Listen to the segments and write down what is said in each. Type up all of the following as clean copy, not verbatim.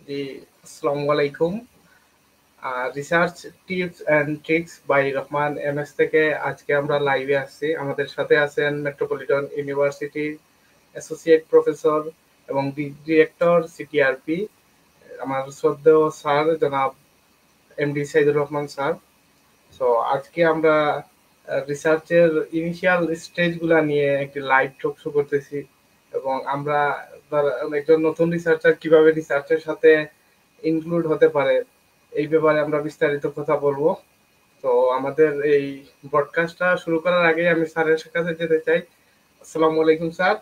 জি, আসসালামু আলাইকুম। Research tips and tricks by Rahman MS থেকে আজকে আমরা লাইভে আসছি। আমাদের সাথে আছেন মেট্রোপলিটন ইউনিভার্সিটির অ্যাসোসিয়েট প্রফেসর এবং ডিরেক্টর সিটিআরপি আমার শ্রদ্ধেয় স্যার জনাব MD Saidur Rahman sir. So আজকে আমরা রিসার্চের ইনিশিয়াল স্টেজগুলা নিয়ে একটি লাইভ টক শো করতেছি এবং আমরা একজন নতুন রিসার্চার কিভাবে রিসার্চের সাথে ইনক্লুড হতে পারে এই ব্যাপারে আমরা বিস্তারিত কথা বলবো। তো আমাদের এই ব্রডকাস্টটা শুরু করার আগে আমি স্যারের কাছে যেতে চাই। আসসালামু আলাইকুম স্যার।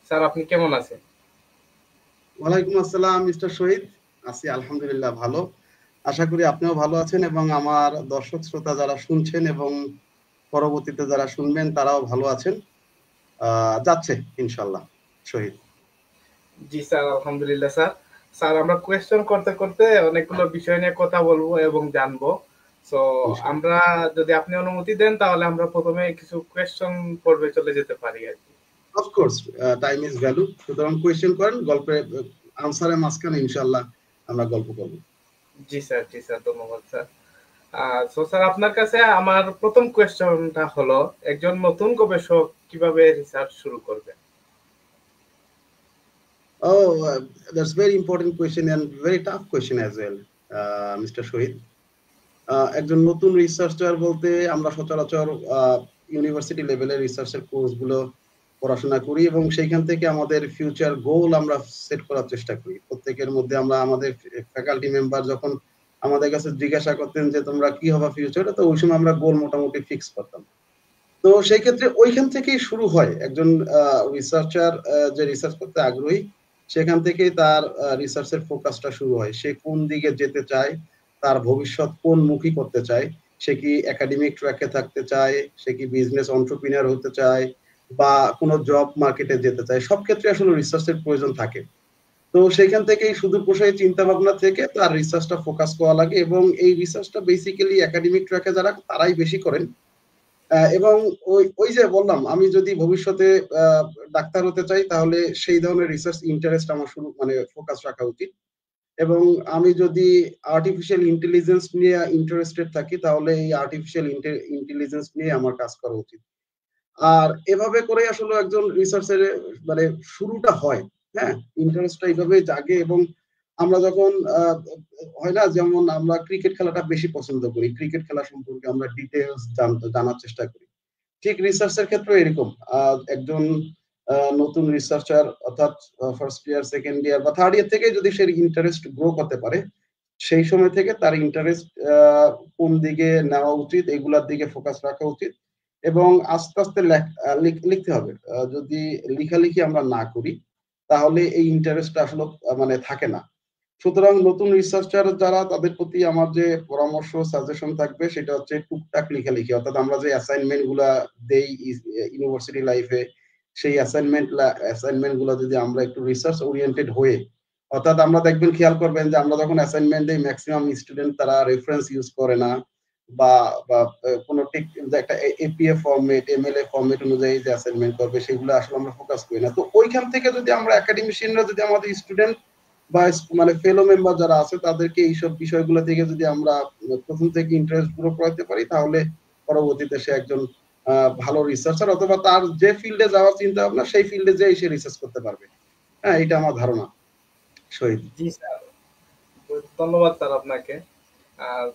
স্যার আপনি কেমন আছেন? ওয়ালাইকুম আসসালাম মিস্টার শহীদ। আছি আলহামদুলিল্লাহ ভালো। আশা করি আপনিও ভালো আছেন এবং আমার দর্শক শ্রোতা যারা শুনছেন এবং পরবর্তীতে যারা শুনবেন তারাও ভালো আছেন। যাচ্ছে ইনশাল্লাহ শহীদ। জি স্যার, আলহামদুলিল্লাহ স্যার। স্যার আমরা কোয়েশ্চেন করতে করতে অনেকগুলো বিষয় নিয়ে কথা বলবো এবং জানবো। সো ইনশাল্লাহ আমরা যদি আপনি অনুমতি দেন তাহলে আমরা প্রথমে কিছু কোয়েশ্চেন পর্বে চলে যেতে পারি আর কি। অফকোর্স টাইম ইজ ভ্যালু, সুতরাং কোয়েশ্চেন করেন, গল্পের আনসারের মাঝখানে ইনশাল্লাহ আমরা গল্প করবো। জি স্যার, ধন্যবাদ স্যার। সো স্যার আপনার কাছে আমার প্রথম কোয়েশ্চনটা হলো একজন নতুন গবেষক কিভাবে রিসার্চ শুরু করবে? Oh, that's very important question and very tough question as well, Mr. শহীদ। একজন নতুন রিসার্চার বলতে আমরা সচরাচর ইউনিভার্সিটি লেভেলের রিসার্চের কোর্সগুলো পড়াশোনা করি এবং সেইখান থেকে আমাদের ফিউচার গোল আমরা সেট করার চেষ্টা করি। প্রত্যেকের মধ্যে আমরা আমাদের ফ্যাকাল্টি মেম্বার যখন আমাদের কাছে জিজ্ঞাসা করতেন যে তোমরা কি হবা ফিউচারে, তো ওই সময় আমরা গোল মোটামুটি ফিক্স করতাম। তো সেই ক্ষেত্রে ওইখান থেকেই শুরু হয় একজন রিসার্চার যে রিসার্চ করতে আগ্রহী, সেখান থেকেই তার রিসার্চের ফোকাসটা শুরু হয়। সে কোন দিকে যেতে চায়, তার ভবিষ্যৎ কোন মুখী করতে চায়, সে কি একাডেমিক ট্র্যাকে থাকতে চায়, সে কি বিজনেস এন্টারপ্রেনিউর হতে চায় বা কোনো জব মার্কেটে যেতে চায়, সব ক্ষেত্রে আসলে রিসার্চের প্রয়োজন থাকে। তো সেখান থেকেই সুদূর প্রসারী চিন্তা ভাবনা থেকে তার রিসার্চটা ফোকাস করা লাগে এবং এই রিসার্চটা বেসিক্যালি একাডেমিক ট্র্যাকে যারা তারাই বেশি করেন। এবং ওই ওই যে বললাম, আমি যদি ভবিষ্যতে ডাক্তার হতে চাই তাহলে সেই ধরনের রিসার্চ ইন্টারেস্ট আমার শুরু মানে ফোকাস রাখা উচিত। এবং আমি যদি আর্টিফিশিয়াল ইন্টেলিজেন্স নিয়ে ইন্টারেস্টেড থাকি তাহলে এই আর্টিফিশিয়াল ইন্টেলিজেন্স নিয়ে আমার কাজ করা উচিত। আর এভাবে করে আসলে একজন রিসার্চের মানে শুরুটা হয়। হ্যাঁ, ইন্টারেস্টটা এইভাবে জাগে এবং আমরা যখন হয় না, যেমন আমরা ক্রিকেট খেলাটা বেশি পছন্দ করি, ক্রিকেট খেলা সম্পর্কে আমরা ডিটেলস জানার চেষ্টা করি। ঠিক রিসার্চের ক্ষেত্রে এরকম একজন নতুন রিসার্চার অর্থাৎ ফার্স্ট ইয়ার, সেকেন্ড ইয়ার বা থার্ড ইয়ার থেকে যদি সে ইন্টারেস্ট গ্রো করতে পারে, সেই সময় থেকে তার ইন্টারেস্ট কোন দিকে নেওয়া উচিত এগুলার দিকে ফোকাস রাখা উচিত এবং আস্তে আস্তে লিখতে হবে। যদি লিখালিখি আমরা না করি তাহলে এই ইন্টারেস্টটা আসলে মানে থাকে না। সুতরাং নতুন রিসার্চার যারা, তাদের প্রতি আমার যে পরামর্শ সাজেশন থাকবে সেটা হচ্ছে টুকটাক লেখালেখি, অর্থাৎ আমরা যে অ্যাসাইনমেন্ট গুলা দেই ইউনিভার্সিটি লাইফে, সেই অ্যাসাইনমেন্ট গুলা যদি আমরা একটু রিসার্চ ওরিয়েন্টেড হয়ে, অর্থাৎ আমরা দেখবেন, খেয়াল করবেন যে আমরা যখন অ্যাসাইনমেন্ট দেই ম্যাক্সিমাম স্টুডেন্ট তারা রেফারেন্স ইউজ করে না বা বা কোনো ঠিক একটা এপিএ ফরম্যাট, এমএলএ ফরম্যাট অনুযায়ী যে অ্যাসাইনমেন্ট করবে সেগুলো আসলে আমরা ফোকাস করি না। তো ওইখান থেকে যদি আমরা একাডেমিশিয়ানরা যদি আমাদের স্টুডেন্ট বা মানে ফেলো মেম্বার যারা আছে তাদেরকে এইসব বিষয়গুলো থেকে যদি আমরা প্রথম থেকে ইন্টারেস্ট গ্রো করাতে পারি তাহলে পরবর্তীতে সে একজন ভালো রিসার্চার অথবা তার যে ফিল্ডে যাওয়ার চিন্তা ভাবনা সেই ফিল্ডে যেয়ে সে রিসার্চ করতে পারবে। হ্যাঁ, এটা আমার ধারণা শহীদ। জি স্যার, ধন্যবাদ স্যার আপনাকে।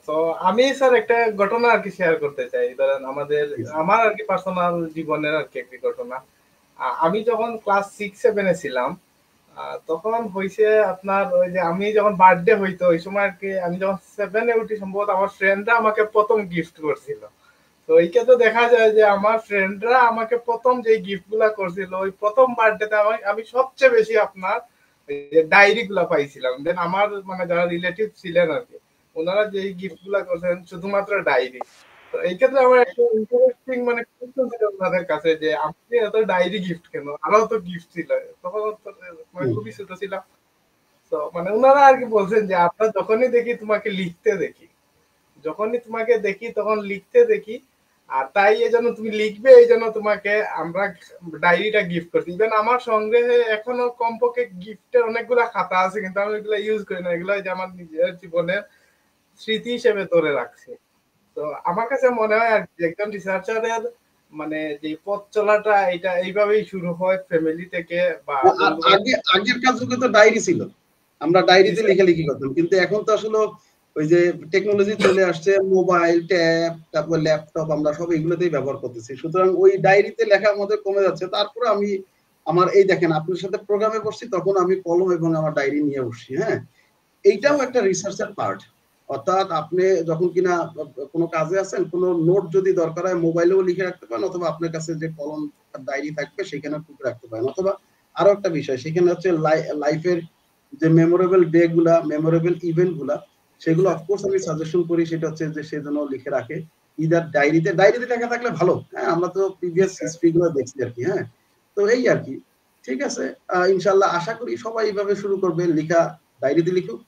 তো আমি স্যার একটা ঘটনা আর কি শেয়ার করতে চাই। ধরেন আমার আর কি পার্সোনাল জীবনের আর কি একটি ঘটনা। আমি যখন ক্লাস 6-7 এ ছিলাম, তখন হইছে আপনার ওই যে আমি যখন বার্থডে হইতো ওই সময় আর কি আমি যখন 7 এ উঠি সম্ভবত আমার ফ্রেন্ডরা আমাকে প্রথম গিফট করছিল। তো এই ক্ষেত্রে দেখা যায় যে আমার ফ্রেন্ডরা আমাকে প্রথম যে গিফট গুলা করছিল ওই প্রথম বার্থডেতে আমি সবচেয়ে বেশি আপনার এই যে ডায়েরি গুলা পাইছিলাম। দেন আমার মানে যারা রিলেটিভ ছিলেন আর কি ওনারা যে গিফট গুলা করছেন শুধুমাত্র ডায়েরি। তো এই ক্ষেত্রে আমার একটা ইন্টারেস্টিং মানে কোয়েশ্চেন ছিল ওনাদের কাছে যে আপনি এত ডায়েরি গিফট কেন, আরো তো গিফট ছিল। তখন তো মানে খুবই ছোট ছিলাম। তো মানে ওনারা আর কি বলছেন যে যখনই তোমাকে লিখতে দেখি, যখনই তোমাকে দেখি তখন লিখতে দেখি, আর তাই এই জন্য তুমি লিখবে, এই জন্য তোমাকে আমরা ডায়েরিটা গিফট করছি। ইভেন আমার সংগ্রহে এখনো কমপক্ষে গিফটের অনেকগুলা খাতা আছে, কিন্তু আমি এগুলো ইউজ করি না। এগুলো যে আমার নিজের জীবনের স্মৃতি হিসেবে ধরে রাখছি। তো আমার কাছে মনে হয় আর কি একজন রিসার্চারের মানে যে পথ চলাটা এটা এইভাবেই শুরু হয় ফ্যামিলি থেকে বা আর বন্ধু বান্ধব। আগেরকার যুগে তো ডায়েরি ছিল, আমরা ডায়েরিতে লেখালেখি করতাম, কিন্তু এখন তো আসলে ওই যে টেকনোলজি চলে আসছে, মোবাইল, ট্যাব, তারপর ল্যাপটপ, আমরা সব এগুলোতেই ব্যবহার করতেছি, সুতরাং ওই ডায়েরিতে লেখা আমাদের কমে যাচ্ছে। তারপরে আমি আমার এই দেখেন আপনার সাথে প্রোগ্রামে বসছি, তখন আমি কলম এবং আমার ডায়েরি নিয়ে বসছি। হ্যাঁ, এইটাও একটা রিসার্চের পার্ট। অর্থাৎ আপনি যখন কিনা কোনো কাজে আছেন, কোনো নোট যদি দরকার হয় মোবাইলেও লিখে রাখতে পারেন, অথবা আপনার কাছে যে কলম ডায়েরি থাকবে সেখানে টুকে রাখতে পারেন। অথবা আরো একটা বিষয়, সেখানে হচ্ছে লাইফের যে মেমোরেবল ডে গুলা, মেমোরেবল ইভেন্ট গুলা, সেগুলো অফকোর্স আমি সাজেশন করি সেটা হচ্ছে যে সে যেন লিখে রাখে ইদার ডায়েরিতে লেখা থাকলে ভালো। হ্যাঁ, আমরা তো প্রিভিয়াস হিস্ট্রি গুলো দেখছি আর কি। হ্যাঁ, তো এই আর কি। ঠিক আছে, ইনশাল্লাহ আশা করি সবাই এইভাবে শুরু করবে লেখা, ডায়েরিতে লিখুক,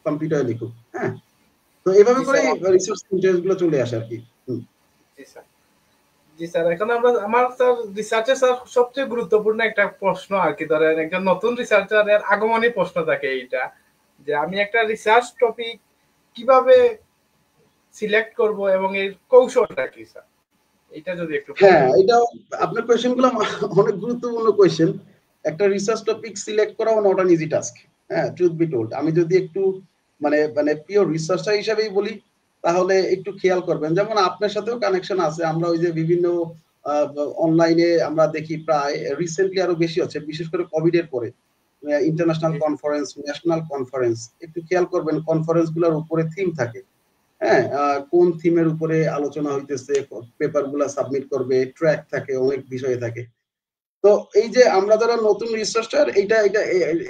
কম্পিউটারে লিখুক। হ্যাঁ, তো এইভাবে জি করে স্যার। রিসার্চ ইন্টারেস্ট গুলো চলে আসে আর কি। জি স্যার। জি স্যার, এখন আমরা আমার স্যার রিসার্চে স্যার সবচেয়ে গুরুত্বপূর্ণ একটা প্রশ্ন আর কি, ধরেন একজন নতুন রিসার্চারের আগমনী প্রশ্ন থাকে এইটা, যে আমি একটা রিসার্চ টপিক কিভাবে সিলেক্ট করব এবং এর কৌশলটা কি স্যার, এটা যদি একটু হ্যাঁ, বলেন। এটাও আপনার কোয়েশ্চেন গুলো অনেক গুরুত্বপূর্ণ কোয়েশ্চেন। একটা রিসার্চ টপিক সিলেক্ট করাও নট অ্যান ইজি টাস্ক। হ্যাঁ, ট্রুথ বি টোল্ড, আমি যদি একটু মানে মানে পিওর রিসার্চার হিসেবেই বলি, তাহলে একটু খেয়াল করবেন, যেমন আপনার সাথেও কানেকশন আছে, আমরা ওই যে বিভিন্ন অনলাইনে আমরা দেখি প্রায় রিসেন্টলি আরো বেশি হচ্ছে, বিশেষ করে কোভিড এর পরে ইন্টারন্যাশনাল জি কনফারেন্স, ন্যাশনাল কনফারেন্স, একটু খেয়াল করবেন কনফারেন্স গুলোর উপরে থিম থাকে। হ্যাঁ, কোন থিমের উপরে আলোচনা হইতেছে, পেপার গুলা সাবমিট করবে, ট্র্যাক থাকে, অনেক বিষয় থাকে। তো এই যে আমরা যারা নতুন রিসার্চার,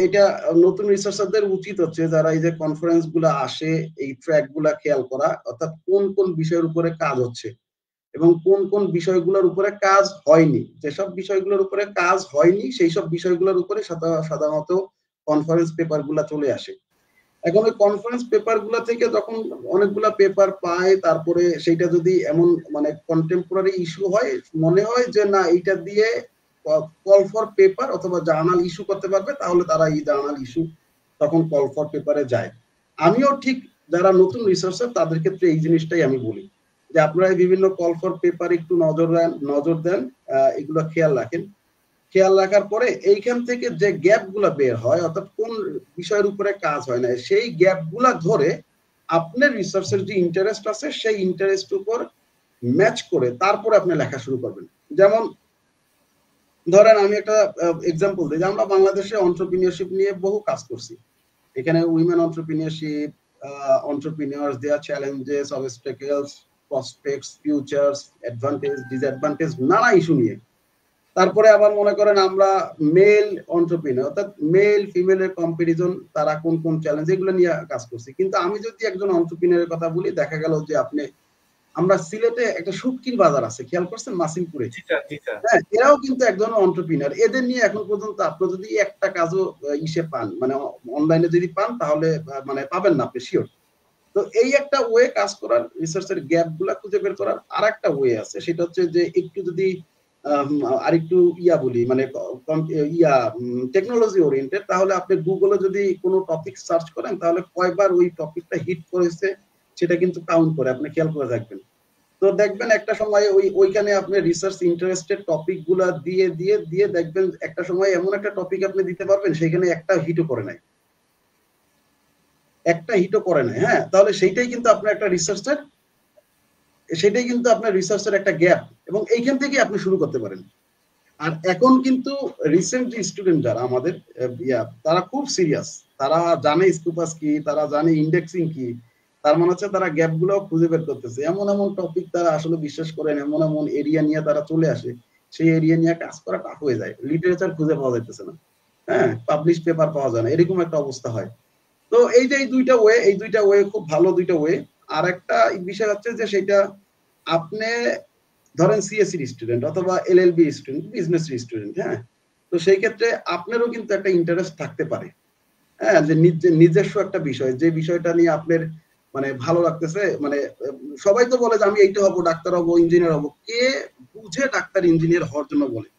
এটা নতুন রিসার্চারদের উচিত হচ্ছে যারা এই যে কনফারেন্স গুলা আসে, এই ট্র্যাক গুলা খেয়াল করা, অর্থাৎ কোন কোন বিষয়ের উপরে কাজ হচ্ছে এবং কোন কোন বিষয়গুলোর উপরে কাজ হয়নি। যেসব বিষয়গুলোর উপরে কাজ হয়নি সেই সব বিষয়গুলোর উপরে সাধারণত কনফারেন্স পেপার গুলা চলে আসে। এখন ওই কনফারেন্স পেপার গুলা থেকে যখন অনেকগুলা পেপার পায়, তারপরে সেইটা যদি এমন মানে কন্টেম্পোরারি ইস্যু হয়, মনে হয় যে না এইটা দিয়ে কল ফর পেপার অথবা জার্নাল ইস্যু করতে পারবে, তাহলে তারা এই জার্নাল ইস্যু তখন কল ফর পেপারে যায়। আমিও ঠিক যারা নতুন রিসার্চার তাদের ক্ষেত্রে এই জিনিসটাই আমি বলি, যে আপনারা বিভিন্ন কল ফর পেপার একটু নজর দেন, এগুলো খেয়াল রাখেন। খেয়াল রাখার পরে এইখান থেকে যে গ্যাপ গুলা বের হয়, অর্থাৎ কোন বিষয়ের উপরে কাজ হয় না, সেই গ্যাপ গুলা ধরে আপনার রিসার্চের যে ইন্টারেস্ট আছে সেই ইন্টারেস্ট উপর ম্যাচ করে তারপরে আপনি লেখা শুরু করবেন। যেমন ধরেন আমি একটা এক্সাম্পল দিই, যে আমরা বাংলাদেশে এন্টারপ্রেনিয়রশিপ নিয়ে বহু কাজ করছি। এখানে women entrepreneurship, entrepreneurs, their challenges, obstacles, prospects, futures, advantage, disadvantage, নানা ইস্যু নিয়ে। তারপরে আবার মনে করেন আমরা মেল এন্টারপ্রেনিয়র, অর্থাৎ মেল ফিমেলের কম্পারিজন, তারা কোন কোন চ্যালেঞ্জ, এগুলো নিয়ে কাজ করছি। কিন্তু আমি যদি একজন এন্টারপ্রেনিয়রের কথা বলি, দেখা গেল যে আপনি, আমরা সিলেটে একটা শুটকির বাজার আছে, খেয়াল করছেন, মাসিমপুরে। জি স্যার। জি স্যার। হ্যাঁ, এরাও কিন্তু এক ধরনের এন্টারপ্রেনিয়র। এদের নিয়ে এখন পর্যন্ত আপনি যদি একটা কাজও ইসে পান, মানে অনলাইনে যদি পান, তাহলে মানে পাবেন না আপনি শিওর। তো এই একটা ওয়ে কাজ করার, রিসার্চের গ্যাপ গুলা খুঁজে বের করার আর একটা ওয়ে আছে, সেটা হচ্ছে যে একটু যদি আরেকটু ইয়া বলি, মানে টেকনোলজি ওরিয়েন্টেড, তাহলে আপনি গুগলে যদি কোনো টপিক সার্চ করেন, তাহলে কয়বার ওই টপিকটা হিট করেছে সেটা কিন্তু কাউন্ট করে, আপনি খেয়াল করে থাকবেন। তো দেখবেন একটা সময় ওইখানে আপনি রিসার্চ ইন্টারেস্টেড টপিক গুলা দিয়ে দিয়ে দিয়ে দেখবেন একটা সময় এমন একটা টপিক আপনি দিতে পারবেন সেখানে একটা হিটও করে নাই, একটা হিটও করে নাই। হ্যাঁ, তাহলে সেইটাই কিন্তু আপনার একটা রিসার্চের, সেটাই কিন্তু আপনার রিসার্চের একটা গ্যাপ, এবং এইখান থেকে আপনি শুরু করতে পারেন। আর এখন কিন্তু রিসেন্ট যে স্টুডেন্ট যারা আমাদের তারা খুব সিরিয়াস, তারা জানে স্কুপাস কি, তারা জানে ইন্ডেক্সিং কি। তার মানে হচ্ছে তারা গ্যাপ গুলো খুঁজে বের করতেছে, এমন এমন টপিক তারা আসলে বিশ্বাস করেন, এমন এমন এরিয়া নিয়ে তারা চলে আসে, সেই এরিয়া নিয়ে কাজ করা টাফ হয়ে যায়, লিটারেচার খুঁজে পাওয়া যাইতেছে না। হ্যাঁ, পাবলিশ পেপার পাওয়া যায় না, এরকম একটা অবস্থা হয়। তো এই যে এই দুইটা ওয়ে খুব ভালো দুইটা ওয়ে। আর একটা বিষয় হচ্ছে যে সেটা আপনি ধরেন সিএসসি স্টুডেন্ট অথবা এলএলবি স্টুডেন্ট, বিজনেস স্টুডেন্ট। হ্যাঁ, তো সেই ক্ষেত্রে আপনারও কিন্তু একটা ইন্টারেস্ট থাকতে পারে। হ্যাঁ, যে নিজস্ব একটা বিষয়, যে বিষয়টা নিয়ে আপনার মানে ভালো লাগতেছে, মানে সবাই তো বলে যে আমি এইটা হবো, ডাক্তার হবো, ইঞ্জিনিয়ার হবো, কে বুঝে ডাক্তার ইঞ্জিনিয়ার হওয়ার জন্য বলে?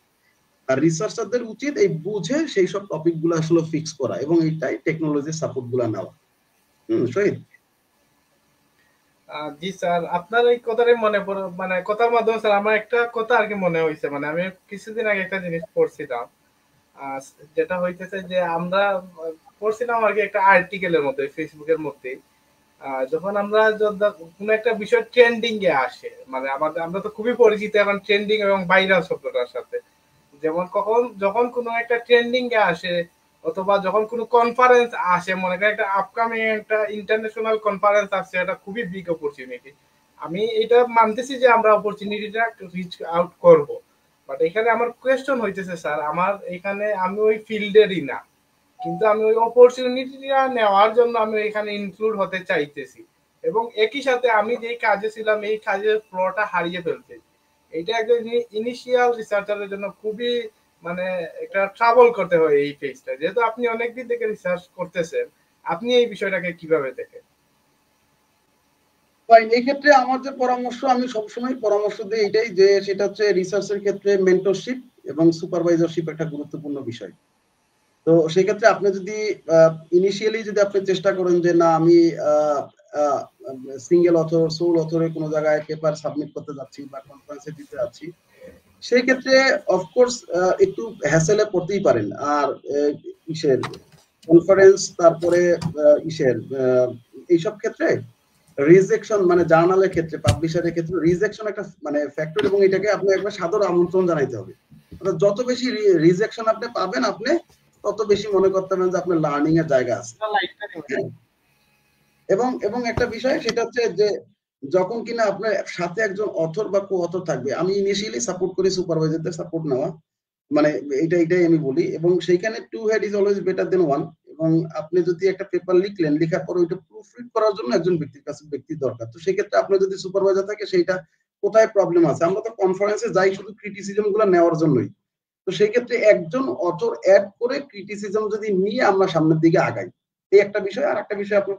আর রিসার্চারদের উচিত এই বুঝে সেই সব টপিক গুলো আসলে ফিক্স করা এবং এইটাই টেকনোলজির সাপোর্ট গুলা নেওয়া। শহীদ। জি স্যার, আপনার এই কথাটাই মনে পড়ে, মানে কথার মাধ্যমে স্যার আমার একটা কথা আর কি মনে হয়েছে, মানে আমি কিছুদিন আগে একটা জিনিস পড়ছিলাম, আহ, যেটা হইতেছে যে আমরা পড়ছিলাম আর কি একটা আর্টিকেলের মধ্যে, ফেসবুকের মধ্যে, যখন আমরা কোনো একটা বিষয় ট্রেন্ডিং এ আসে, মানে আমাদের আমরা তো খুবই পরিচিত এখন ট্রেন্ডিং এবং ভাইরাল শব্দটার সাথে। যেমন যখন কোনো একটা ট্রেন্ডিং এ আসে, অথবা যখন কোনো কনফারেন্স আসে, মনে করেন একটা আপকামিং একটা ইন্টারন্যাশনাল কনফারেন্স আসছে, এটা খুবই বিগ অপরচুনিটি। আমি এটা মানতেছি যে আমরা অপরচুনিটিটা রিচ আউট করব, বাট এখানে আমার কোয়েশ্চন হইতেছে স্যার, আমার এখানে আমি ওই ফিল্ডেরই না, কিন্তু আমি ওই অপরচুনিটিটা নেওয়ার জন্য আমি এখানে ইনক্লুড হতে চাইতেছি, এবং একই সাথে আমি যেই কাজে ছিলাম এই কাজের ফ্লোটা হারিয়ে ফেলতেছি। এটা একজন ইনিশিয়াল রিসার্চারের জন্য খুবই, মানে একটা ট্রাভেল করতে হয় এই ফেজটা, যেহেতু আপনি অনেকদিন থেকে রিসার্চ করতেছেন, আপনি এই বিষয়টাকে কিভাবে দেখেন? এই ক্ষেত্রে আমার যে পরামর্শ, আমি সবসময় পরামর্শ দিই এটাই, যে সেটা হচ্ছে রিসার্চের ক্ষেত্রে মেন্টরশিপ এবং সুপারভাইজারশিপ একটা গুরুত্বপূর্ণ বিষয়। তো সেই ক্ষেত্রে আপনি যদি ইনিশিয়ালি যদি আপনি চেষ্টা করেন যে না আমি সিঙ্গেল অথর, সোল অথরে কোনো জায়গায় পেপার সাবমিট করতে যাচ্ছি বা কনফারেন্সে দিতে যাচ্ছি, সেই ক্ষেত্রে অফকোর্স একটু হ্যাসেলে পড়তেই পারেন। আর ইসের কনফারেন্স, তারপরে ইসের এইসব ক্ষেত্রে রিজেকশন, মানে জার্নালের ক্ষেত্রে, পাবলিশারের ক্ষেত্রে রিজেকশন একটা মানে ফ্যাক্টর, এবং এটাকে আপনি একবার সাদর আমন্ত্রণ জানাইতে হবে। যত বেশি রিজেকশন আপনি পাবেন, আপনি তত বেশি মনে করতে পারেন যে আপনার লার্নিং এর জায়গা আছে। এবং এবং একটা বিষয় সেটা হচ্ছে যে যখন কিনা আপনার সাথে একজন অথর বা কো অথর থাকবে, আমি ইনিশিয়ালি সাপোর্ট করি সুপারভাইজারদের সাপোর্ট নেওয়া, মানে এটাই আমি বলি। এবং সেইখানে to head is always better then one. এবং আপনি যদি একটা পেপার লিখলেন, লেখার পর ওইটা প্রুফ রিড করার জন্য একজন ব্যক্তির দরকার। তো সেই ক্ষেত্রে আপনার যদি সুপারভাইজার থাকে, সেইটা কোথায় প্রবলেম আছে, আমরা তো কনফারেন্সে যাই শুধু ক্রিটিসিজম গুলো নেওয়ার জন্যই। তো সেই ক্ষেত্রে একজন অথর অ্যাড করে ক্রিটিসিজম যদি নিয়ে আমরা সামনের দিকে আগাই, এই একটা বিষয়। আর একটা বিষয় আপনি